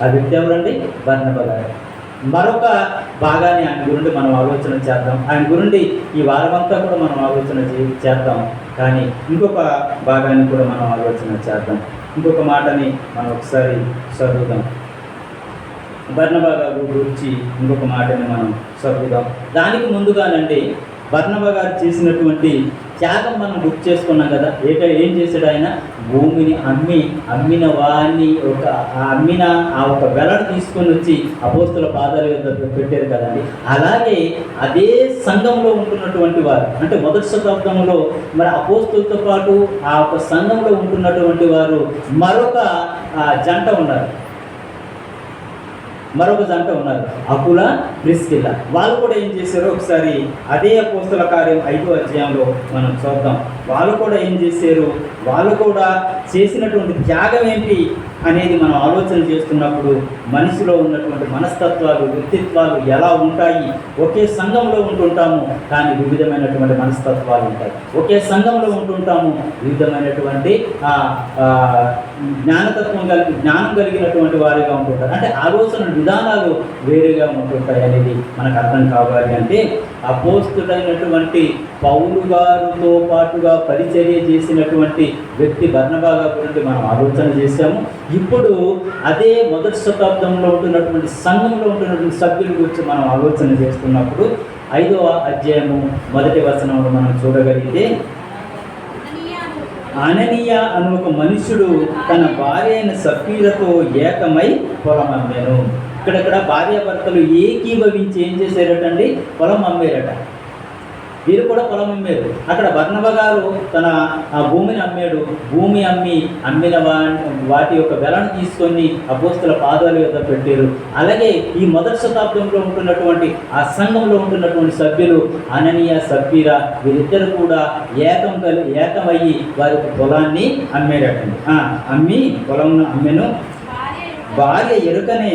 [SPEAKER 1] ఆ వ్యక్తి ఎవరండి? బర్నబా గారు. మరొక భాగాన్ని ఆయన గురించి మనం ఆలోచన చేద్దాం. ఆయన గురించి ఈ వారమంతా కూడా మనం ఆలోచన చేద్దాం. కానీ ఇంకొక భాగాన్ని కూడా మనం ఆలోచన చేద్దాం. ఇంకొక మాటని మనం ఒకసారి చదువుదాం. బర్నబా గారి గురించి ఇంకొక మాటని మనం చదువుదాం. దానికి ముందుగానండి బర్నబా గారు చేసినటువంటి త్యాగం మనం గుర్తు చేసుకున్నాం కదా. ఏం చేశాడు ఆయన? భూమిని అమ్మిన వాడిని అమ్మిన ఆ ఒక వెలను తీసుకొని వచ్చి అపోస్తుల పాదాల యొద్ద పెట్టారు కదండి. అలాగే అదే సంఘంలో ఉంటున్నటువంటి వారు, అంటే మొదటి శతాబ్దంలో మరి అపోస్తులతో పాటు ఆ ఒక సంఘంలో ఉంటున్నటువంటి వారు మరొక జంట ఉన్నారు, అకుల ప్రిస్కిల్లా. వాళ్ళు కూడా ఏం చేశారో ఒకసారి అదే అపోస్తల కార్యం 5వ అధ్యాయంలో మనం చూద్దాం. వాళ్ళు కూడా ఏం చేశారు, వాళ్ళు కూడా చేసినటువంటి త్యాగం ఏంటి అనేది మనం ఆలోచన చేస్తున్నప్పుడు మనిషిలో ఉన్నటువంటి మనస్తత్వాలు, వ్యక్తిత్వాలు ఎలా ఉంటాయి. ఒకే సంఘంలో ఉంటుంటాము కానీ వివిధమైనటువంటి మనస్తత్వాలు ఉంటాయి. ఒకే సంఘంలో ఉంటుంటాము, వివిధమైనటువంటి జ్ఞానం కలిగినటువంటి వారిగా ఉంటుంటారు. అంటే ఆలోచన విధానాలు వేరుగా ఉంటుంటాయి అనేది మనకు అర్థం కావాలి. అంటే అపోస్తుడైనటువంటి పౌలు గారితో పాటుగా పరిచర్య చేసినటువంటి వ్యక్తి బర్నబా గురించి మనం ఆలోచన చేశాము. ఇప్పుడు అదే మొదటి శతాబ్దంలో ఉంటున్నటువంటి సంఘంలో ఉంటున్నటువంటి సభ్యుల గురించి మనం ఆలోచన చేస్తున్నప్పుడు 5వ అధ్యాయము 1వ వచనంలో మనం చూడగలిగితే, అననీయ అను ఒక మనుషుడు తన భార్య అయిన సఫీరతో ఏకమై పొలం అమ్మాను. ఇక్కడ భార్యాభర్తలు ఏకీభవించి ఏం చేశారటండి? పొలం అమ్మారట. వీరు కూడా పొలం అమ్మారు. అక్కడ బర్నబా గారు తన ఆ భూమిని అమ్మాడు. భూమి అమ్మిన వాటి యొక్క వెలను తీసుకొని అపోస్తల పాదాల యొద్ద పెట్టారు. అలాగే ఈ మొదటి శతాబ్దంలో ఉంటున్నటువంటి ఆ సంఘంలో ఉంటున్నటువంటి సభ్యులు అననీయ సప్పీరా వీరిద్దరు కూడా ఏకమయ్యి వారి పొలాన్ని అమ్మేరటండి. అమ్మి పొలం అమ్మెను. భార్య ఎరుకనే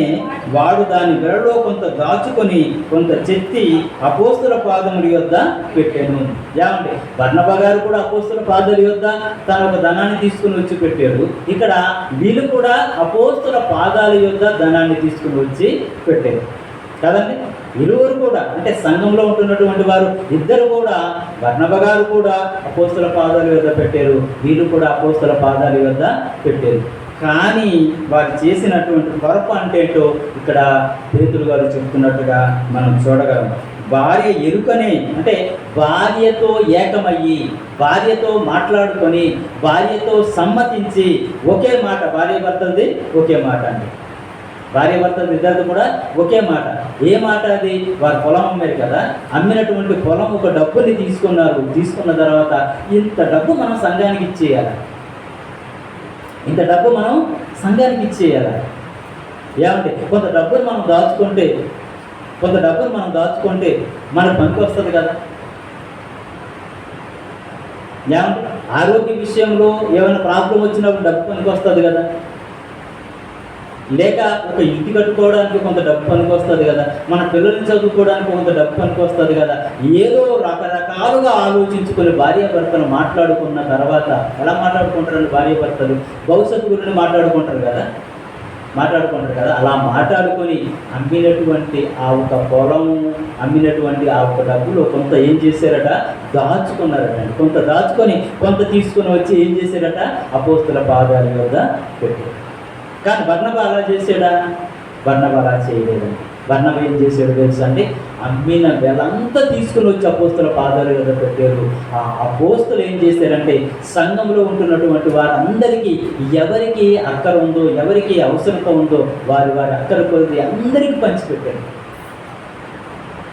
[SPEAKER 1] వాడు దాని వెరలో కొంత దాచుకొని కొంత చెత్తి అపోస్తుల పాదముల యొద్ద పెట్టాను. ఏమంటే బర్నబా గారు కూడా అపోస్తుల పాదాల యొద్ద తన ఒక ధనాన్ని తీసుకుని వచ్చి పెట్టారు. ఇక్కడ వీళ్ళు కూడా అపోస్తుల పాదాల యొద్ద ధనాన్ని తీసుకుని వచ్చి పెట్టారు కదండి. ఇరువురు కూడా అంటే సంఘంలో ఉంటున్నటువంటి వారు ఇద్దరు కూడా, బర్నబా గారు కూడా అపోస్తుల పాదాల యొద్ద పెట్టారు, వీళ్ళు కూడా అపోస్తుల పాదాల యొద్ద పెట్టారు. కానీ వారు చేసినటువంటి పొరపాటు అంటే ఏంటో ఇక్కడ పేతురు గారు చెప్తున్నట్టుగా మనం చూడగలం. భార్య ఎరుకనే అంటే భార్యతో ఏకమయ్యి, భార్యతో మాట్లాడుకొని, భార్యతో సమ్మతించి ఒకే మాట, భార్య భర్తది ఒకే మాట అండి. భార్య భర్తలు ఇద్దరు కూడా ఒకే మాట. ఏ మాట అది? వారు పొలం అమ్మారు కదా, అమ్మినటువంటి పొలం ఒక డబ్బుని తీసుకున్నారు. తీసుకున్న తర్వాత ఇంత డబ్బు మనం సంఘానికి ఇచ్చేయాలి, ఇంత డబ్బు మనం సంఘానికి ఇచ్చేయాలి. ఏమంటే కొంత డబ్బును మనం దాచుకుంటే మనకు పనికి వస్తుంది కదా. ఏమంటే ఆరోగ్య విషయంలో ఏమైనా ప్రాబ్లం వచ్చినప్పుడు డబ్బు పనికి వస్తుంది కదా, లేక ఒక ఇంటి కట్టుకోవడానికి కొంత డబ్బు పనికి వస్తుంది కదా, మన పిల్లల్ని చదువుకోవడానికి కొంత డబ్బు పనికి వస్తుంది కదా. ఏదో రకరకాలుగా ఆలోచించుకొని భార్యాభర్తలు మాట్లాడుకున్న తర్వాత ఎలా మాట్లాడుకుంటారండి? భార్యాభర్తలు భవిష్యత్తు గురించి మాట్లాడుకుంటారు కదా. అలా మాట్లాడుకొని అమ్మినటువంటి ఆ ఒక పొలం, అమ్మినటువంటి ఆ ఒక డబ్బులు కొంత ఏం చేశారట? దాచుకున్నారట. కొంత దాచుకొని కొంత తీసుకొని వచ్చి ఏం చేశారట? అపోస్తుల పాదాల వద్ద పెట్టారు. కానీ బర్నబా అలా చేసాడా? బర్నబా అలా చేయలేదండి. బర్నబా ఏం చేశాడు తెలుసా అండి? అమ్మిన వెలంతా తీసుకుని వచ్చి అపోస్తుల పాదాల మీద పెట్టారు. ఆ అపోస్తులు ఏం చేశారంటే సంఘంలో ఉంటున్నటువంటి వారందరికీ ఎవరికి అక్కర ఉందో, ఎవరికి అవసరత ఉందో వారి అక్కర కొద్ది అందరికీ పంచిపెట్టారు.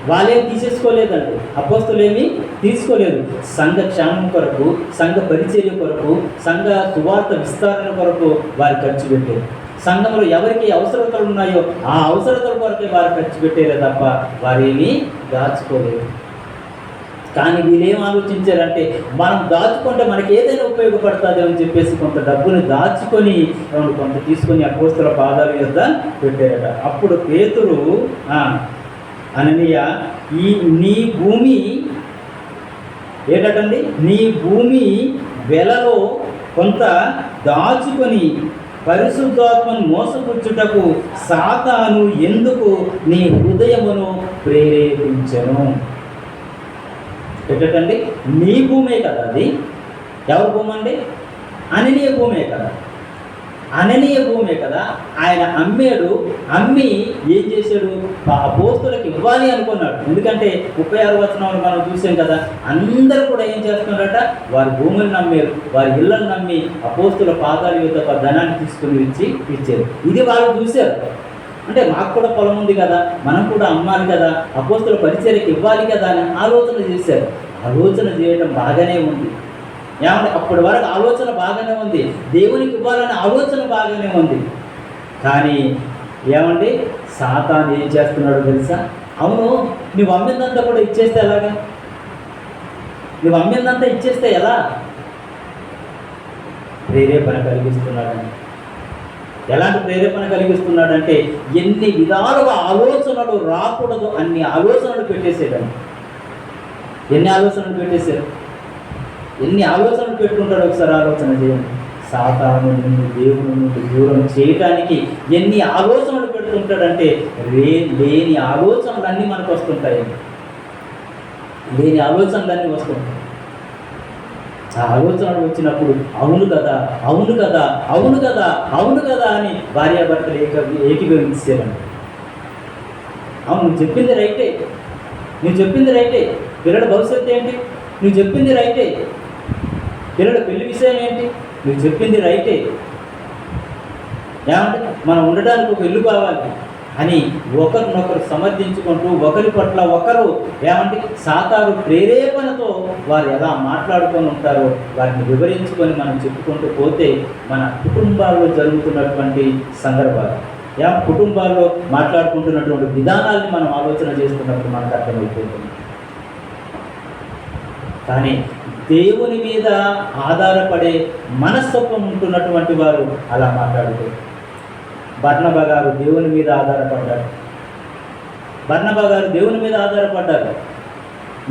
[SPEAKER 1] వాళ్ళేం తీసేసుకోలేదండి, అపోస్తులు ఏమీ తీసుకోలేదు. సంఘ క్షేమం కొరకు, సంఘ పరిచర్య కొరకు, సంఘ సువార్త విస్తరణ కొరకు వారు ఖర్చు పెట్టారు. సంఘంలో ఎవరికి అవసరతలు ఉన్నాయో ఆ అవసరతల కొరకే వారు ఖర్చు పెట్టారే తప్ప వారేమీ దాచుకోలేదు. కానీ వీళ్ళేం ఆలోచించారంటే మనం దాచుకుంటే మనకి ఏదైనా ఉపయోగపడుతుంది అని చెప్పేసి కొంత డబ్బుని దాచుకొని కొంత తీసుకొని అపోస్తుల పాదాల యొద్ద పెట్టారట. అప్పుడు పేతురు అననీయ నీ భూమి ఏంటండి, నీ భూమి వెలలో కొంత దాచుకొని పరిశుద్ధాత్మను మోసపుచ్చుటకు సాతాను ఎందుకు నీ హృదయమును ప్రేరేపించెను? ఏంటండి, నీ భూమే కదా అది. ఎవరి భూమి అండి? అననీయ భూమే కదా. అననీయ భూమే కదా. ఆయన అమ్మాడు. అమ్మి ఏం చేశాడు? అపోస్తులకు ఇవ్వాలి అనుకున్నాడు. ఎందుకంటే 36 వచనాలు మనం చూసాం కదా. అందరూ కూడా ఏం చేస్తున్నారట? వారి భూములను నమ్మారు, వారి ఇళ్లను నమ్మి అపోస్తుల పాదాల యొక్క ధనాన్ని తీసుకుని ఇచ్చారు. ఇది వాళ్ళు చూశారు. అంటే మాకు కూడా పొలం ఉంది కదా, మనం కూడా అమ్మాలి కదా, అపోస్తుల పరిచర్యకి ఇవ్వాలి కదా అని ఆలోచన చేశారు. ఆలోచన చేయడం బాగానే ఉంది. ఏమంటే అప్పటి వరకు ఆలోచన బాగానే ఉంది, దేవునికి ఇవ్వాలనే ఆలోచన బాగానే ఉంది. కానీ ఏమండి సాతాను ఏం చేస్తున్నాడో తెలుసా? అవును, నువ్వు అమ్మిందంతా కూడా ఇచ్చేస్తే ఎలాగా? నువ్వు అమ్మిందంతా ఇచ్చేస్తే ఎలా? ప్రేరేపణ కలిగిస్తున్నాడని. ఎలాంటి ప్రేరేపణ కలిగిస్తున్నాడంటే ఎన్ని విధాలుగా ఆలోచనలు రాకూడదు అన్ని ఆలోచనలు పెట్టేసేయడం. ఎన్ని ఆలోచనలు పెట్టేశారు? ఎన్ని ఆలోచనలు పెట్టుకుంటాడు ఒకసారి ఆలోచన చేయండి. సాతాను నుండి దేవుని నుండి దూరం చేయటానికి ఎన్ని ఆలోచనలు పెడుతుంటాడంటే లేని ఆలోచనలన్నీ మనకు వస్తుంటాయి. లేని ఆలోచనలన్నీ వస్తుంటాయి. ఆ ఆలోచనలు వచ్చినప్పుడు అవును కదా, అవును కదా, అవును కదా, అవును కదా అని భార్యాభర్తలు ఏకీభవించారండి. అవును, నువ్వు చెప్పింది రైటే, నువ్వు చెప్పింది రైటే. పిల్లల భవిష్యత్తు ఏంటి? నువ్వు చెప్పింది రైటే. పిల్లల పెళ్లి విషయం ఏంటి? నువ్వు చెప్పింది రైటే. ఏమంటే మనం ఉండడానికి ఒక ఇల్లు కావాలి, అని ఒకరినొకరు సమర్థించుకుంటూ ఒకరి పట్ల ఒకరు ఏమంటే సాతాను ప్రేరేపణతో వారు ఎలా మాట్లాడుకొని ఉంటారో వారిని వివరించుకొని మనం చెప్పుకుంటూ పోతే మన కుటుంబాల్లో జరుగుతున్నటువంటి సందర్భాలు కుటుంబాల్లో మాట్లాడుకుంటున్నటువంటి విధానాల్ని మనం ఆలోచన చేస్తున్నప్పుడు మనకు అర్థమైపోతుంది. కానీ దేవుని మీద ఆధారపడే మనస్తత్వం ఉంటున్నటువంటి వారు అలా మాట్లాడుతారు. బర్నబా గారు దేవుని మీద ఆధారపడ్డారు. దేవుని మీద ఆధారపడ్డారు.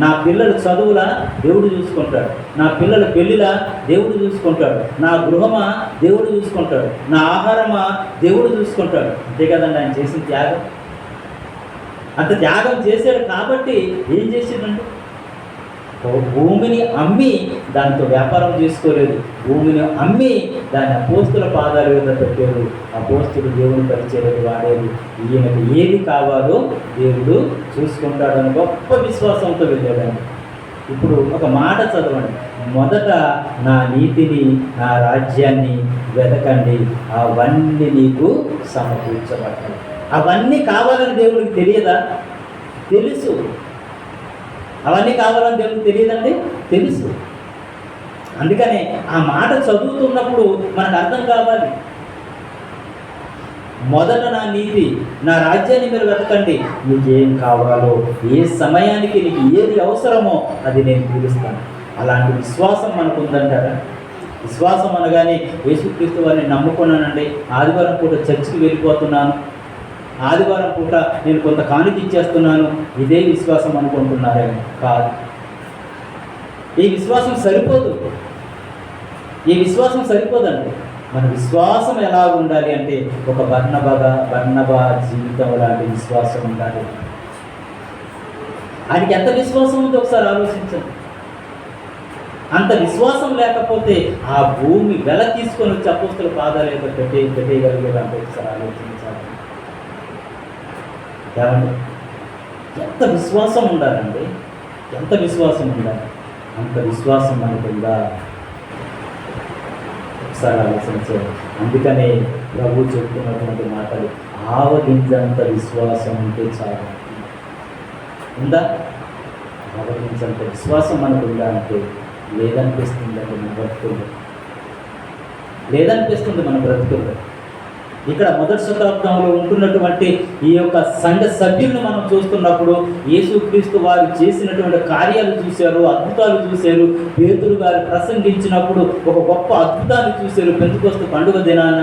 [SPEAKER 1] నా పిల్లల చదువులా దేవుడు చూసుకుంటాడు, నా పిల్లల పెళ్ళిలా దేవుడు చూసుకుంటాడు, నా గృహమా దేవుడు చూసుకుంటాడు, నా ఆహారమా దేవుడు చూసుకుంటాడు. అంతే కదండి ఆయన చేసిన త్యాగం. అంత త్యాగం చేశాడు కాబట్టి ఏం చేసిందండి? భూమిని అమ్మి దాంతో వ్యాపారం చేసుకోలేదు. భూమిని అమ్మి దాన్ని అపోస్తుల పాదాల మీద పెట్టారు. అపోస్తులు దేవుని పరిచర్యకు వాడేది. ఈయనకు ఏది కావాలో దేవుడు చూసుకుంటాడని గొప్ప విశ్వాసంతో వెళ్ళాడండి. ఇప్పుడు ఒక మాట చదవండి. మొదట నా నీతిని, నా రాజ్యాన్ని వెతకండి, అవన్నీ నీకు సమకూర్చబడతాయి. అవన్నీ కావాలని దేవుడికి తెలియదా? తెలుసు. అవన్నీ కావాలని దేవుడికి తెలియదండి? తెలుసు. అందుకనే ఆ మాట చదువుతున్నప్పుడు మనకు అర్థం కావాలి. మొదట నా నీతి, నా రాజ్యాన్ని మీరు వెతకండి, నీకు ఏం కావాలో, ఏ సమయానికి నీకు ఏది అవసరమో అది నేను తీరుస్తాను. అలాంటి విశ్వాసం మనకు ఉందంటారా? విశ్వాసం అనగానే యేసుక్రీస్తు వారిని నమ్ముకున్నానండి, ఆదివారం పూట చర్చికి వెళ్ళిపోతున్నాను, ఆదివారం పూట నేను కొంత కానుక ఇచ్చేస్తున్నాను, ఇదే విశ్వాసం అనుకుంటున్నారేమో. కాదు. ఈ విశ్వాసం సరిపోదు. ఈ విశ్వాసం సరిపోదండి. మన విశ్వాసం ఎలా ఉండాలి అంటే ఒక బర్నబా జీవితం లాంటి విశ్వాసం ఉండాలి. ఆయనకి ఎంత విశ్వాసం ఉందో ఒకసారి ఆలోచించండి. అంత విశ్వాసం లేకపోతే ఆ భూమి వెల తీసుకొని వచ్చి అపోస్తుల పాదాల యొక్క పెట్టేయగలిగేదంటే ఒకసారి ఆలోచించాలి. ఏమండి? ఎంత విశ్వాసం ఉండాలండి, ఎంత విశ్వాసం ఉండాలి. అంత విశ్వాసం మనకు ఉందా? ఒకసారి ఆలోచించాలి. అందుకనే ప్రభు చెప్తున్నటువంటి మాటలు, ఆవగించంత విశ్వాసం ఉంటే చాలు. ఉందా? ఆవగించంత విశ్వాసం మనకు ఉందా అంటే లేదనిపిస్తుందండి మన బ్రతుకుల్లో. లేదనిపిస్తుంది మన బ్రతుకుల్లో. ఇక్కడ మొదటి శతాబ్దంలో ఉంటున్నటువంటి ఈ యొక్క సంఘ సభ్యులను మనం చూస్తున్నప్పుడు యేసుక్రీస్తు వారు చేసినటువంటి కార్యాలు చూశారు, అద్భుతాలు చూశారు. పేతురు గారు ప్రసంగించినప్పుడు ఒక గొప్ప అద్భుతాన్ని చూశారు పెంతెకొస్తు పండుగ దినాన.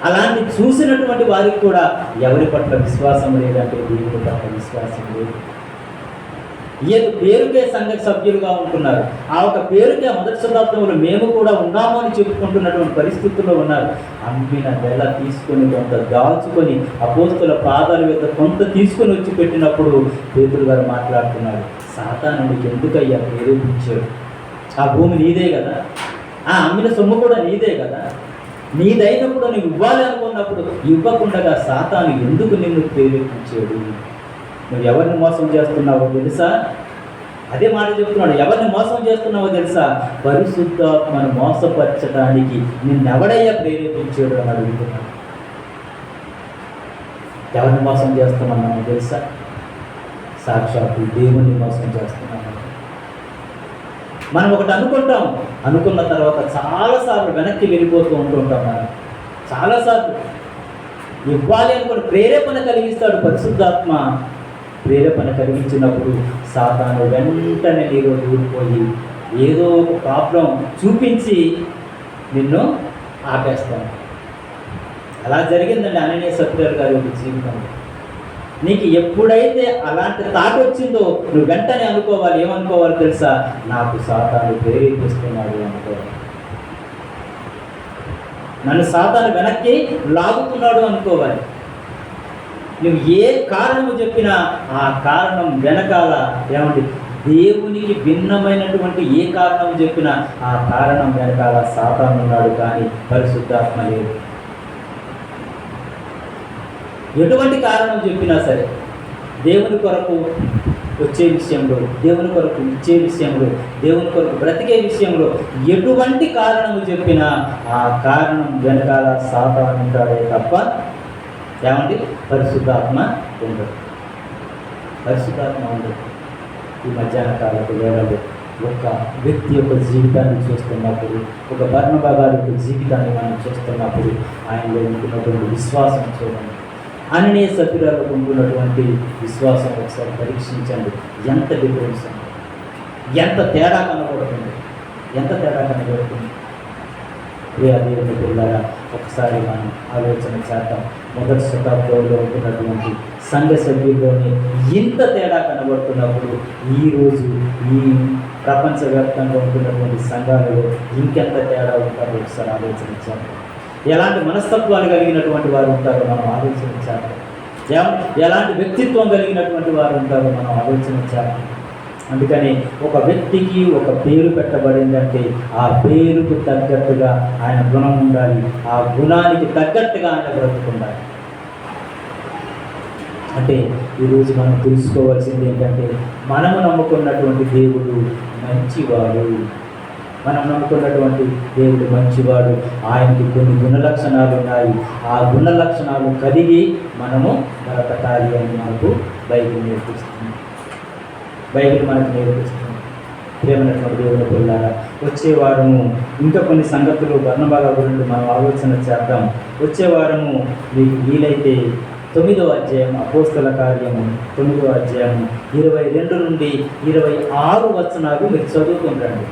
[SPEAKER 1] అలాంటి చూసినటువంటి వారికి కూడా ఎవరి పట్ల విశ్వాసం లేదంటే దేవుని పట్ల విశ్వాసం లేదు. ఏదో పేరుకే సంఘ సభ్యులుగా ఉంటున్నారు. ఆ ఒక పేరుకే మొదటి శతాబ్దంలో మేము కూడా ఉన్నాము అని చెప్పుకుంటున్నటువంటి పరిస్థితుల్లో ఉన్నారు. అమ్మిన వెల తీసుకొని కొంత దాచుకొని అపోస్తుల పాదాల మీద కొంత తీసుకొని వచ్చి పెట్టినప్పుడు పేతురు గారు మాట్లాడుతున్నారు, సాతాను నీకు ఎందుకయ్యా ప్రేరేపించాడు? ఆ భూమి నీదే కదా, ఆ అమ్మిన సొమ్ము కూడా నీదే కదా, నీదైనప్పుడు నువ్వు ఇవ్వాలి అనుకున్నప్పుడు ఇవ్వకుండా సాతాను ఎందుకు నిన్ను ప్రేరేపించాడు? నువ్వు ఎవరిని మోసం చేస్తున్నావో తెలుసా? అదే మాట చెప్తున్నాడు. ఎవరిని మోసం చేస్తున్నావో తెలుసా? పరిశుద్ధాత్మను మోసపరచడానికి నిన్నెవడయ్యా ప్రేరేపించాడు అని అడుగుతున్నాడు. ఎవరిని మోసం చేస్తున్నామో తెలుసా? సాక్షాత్తు దేవుణ్ణి మోసం చేస్తున్నాము. మనం ఒకటి అనుకుంటాం, అనుకున్న తర్వాత చాలాసార్లు వెనక్కి వెళ్ళిపోతూ ఉంటుంటాం. మనం చాలాసార్లు ఇవ్వాలి అనుకుని ప్రేరేపణ కలిగిస్తాడు పరిశుద్ధాత్మ. ప్రేరేపణ కలిగించినప్పుడు సాతాను వెంటనే నీలో దూరిపోయి ఏదో ఒక ప్రాబ్లం చూపించి నిన్ను ఆపేస్తాను. అలా జరిగిందండి అననీయ సప్ఫీరా గారి జీవితంలో. నీకు ఎప్పుడైతే అలాంటి థాట్ వచ్చిందో నువ్వు వెంటనే అనుకోవాలి. ఏమనుకోవాలి తెలుసా? నాకు సాతాను ప్రేరేపిస్తున్నాడు అనుకోవాలి. నన్ను సాతాను వెనక్కి లాగుతున్నాడు అనుకోవాలి. నువ్వు ఏ కారణము చెప్పినా ఆ కారణం వెనకాల ఏమండి దేవునికి భిన్నమైనటువంటి ఏ కారణం చెప్పినా ఆ కారణం వెనకాల సాతాను ఉన్నాడు, కానీ పరిశుద్ధాత్మ లేదు. ఎటువంటి కారణం చెప్పినా సరే దేవుని కొరకు వచ్చే విషయంలో, దేవుని కొరకు ఇచ్చే విషయంలో, దేవుని కొరకు బ్రతికే విషయంలో ఎటువంటి కారణము చెప్పినా ఆ కారణం వెనకాల సాతాను ఉంటాడే తప్ప ఏమండి? పరిశుద్ధాత్మ ఉండదు. పరిశుద్ధాత్మ ఉండదు. ఈ మధ్యాహ్న కాలపు వేళలో ఒక వ్యక్తి యొక్క జీవితాన్ని చూస్తున్నప్పుడు, ఒక బర్నబా గారి యొక్క జీవితాన్ని మనం చూస్తున్నప్పుడు ఆయనలో ఉంటున్నటువంటి విశ్వాసం చూడండి. అన్ని సభ్యులకు ఉంటున్నటువంటి విశ్వాసం ఒకసారి పరీక్షించండి. ఎంత డిఫరెన్స్, ఎంత తేడా కనబడుతుంది, ఎంత తేడా కనబడుతుంది. దేవుని పిల్లరా, ఒకసారి మనం ఆలోచన చేద్దాం. మొదటి శతాబ్దంలో ఉంటున్నటువంటి సంఘ సభ్యుల్లోనే ఇంత తేడా కనబడుతున్నప్పుడు ఈరోజు ఈ ప్రపంచవ్యాప్తంగా ఉంటున్నటువంటి సంఘాలలో ఇంకెంత తేడా ఉంటారో ఒకసారి ఆలోచన చేద్దాం. ఎలాంటి మనస్తత్వాలు కలిగినటువంటి వారు ఉంటారో మనం ఆలోచన చేద్దాం. ఎలాంటి వ్యక్తిత్వం కలిగినటువంటి వారు ఉంటారో మనం ఆలోచన చేద్దాం. అందుకని ఒక వ్యక్తికి ఒక పేరు పెట్టబడిందంటే ఆ పేరుకు తగ్గట్టుగా ఆయన గుణం ఉండాలి, ఆ గుణానికి తగ్గట్టుగా ఆయన బ్రతుకుండాలి. అంటే ఈరోజు మనం తెలుసుకోవాల్సింది ఏంటంటే, మనము నమ్ముకున్నటువంటి దేవుడు మంచివాడు. మనం నమ్ముకున్నటువంటి దేవుడు మంచివాడు. ఆయనకి కొన్ని గుణలక్షణాలు ఉన్నాయి. ఆ గుణలక్షణాలు కలిగి మనము బ్రతకాలి అని మనకు బైబిల్ నేర్పిస్తుంది. బైబిల్ మనకు నేర్పిస్తుంది. ప్రేమైనటువంటి దేవుని పిల్లారా, వచ్చే వారము ఇంకా కొన్ని సంగతులు బర్నబా గురించి మనం ఆలోచన చేద్దాం. వచ్చే వారము మీకు వీలైతే 9వ అధ్యాయం అపోస్తల కార్యము 9వ అధ్యాయము 22 నుండి 26 వచనాలు మీరు చదువుతుండండి.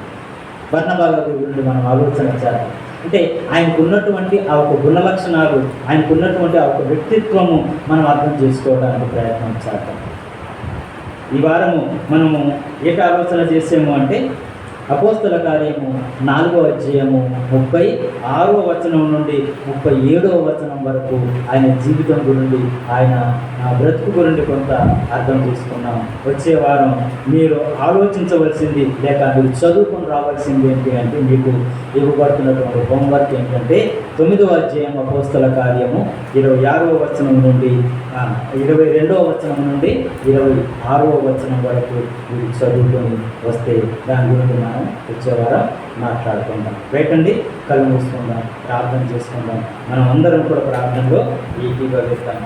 [SPEAKER 1] బర్నబా గురించి మనం ఆలోచన చేద్దాం. అంటే ఆయనకు ఉన్నటువంటి ఆ ఒక గుణ లక్షణాలు, ఆయనకు ఉన్నటువంటి ఆ ఒక వ్యక్తిత్వము మనం అర్థం చేసుకోవడానికి ప్రయత్నం చేద్దాం. ఈ వారము మనము ఏక ఆలోచన చేసాము అంటే, అపోస్తల కార్యము 4వ అధ్యాయము 36వ వచనం నుండి 37వ వచనం వరకు ఆయన జీవితం గురించి, ఆయన బ్రతుకు గురించి కొంత అర్థం చేసుకున్నాం. వచ్చే వారం మీరు ఆలోచించవలసింది లేక మీరు చదువుకొని రావాల్సింది ఏంటి అంటే, మీకు ఇవ్వబడుతున్నటువంటి హోంవర్క్ ఏంటంటే 9వ అధ్యాయం అపోస్తల కార్యము 26వ వచనం నుండి 22వ వచనం నుండి 26వ వచనం వరకు మీరు చదువుకొని వస్తే దాని గురించి మనం వచ్చేవారం మాట్లాడుకుందాం. రైటండి, కళ్ళు మూసుకుందాం, ప్రార్థన చేసుకుందాం. మనం అందరం కూడా ప్రార్థనలో ఏకీభవిస్తాం.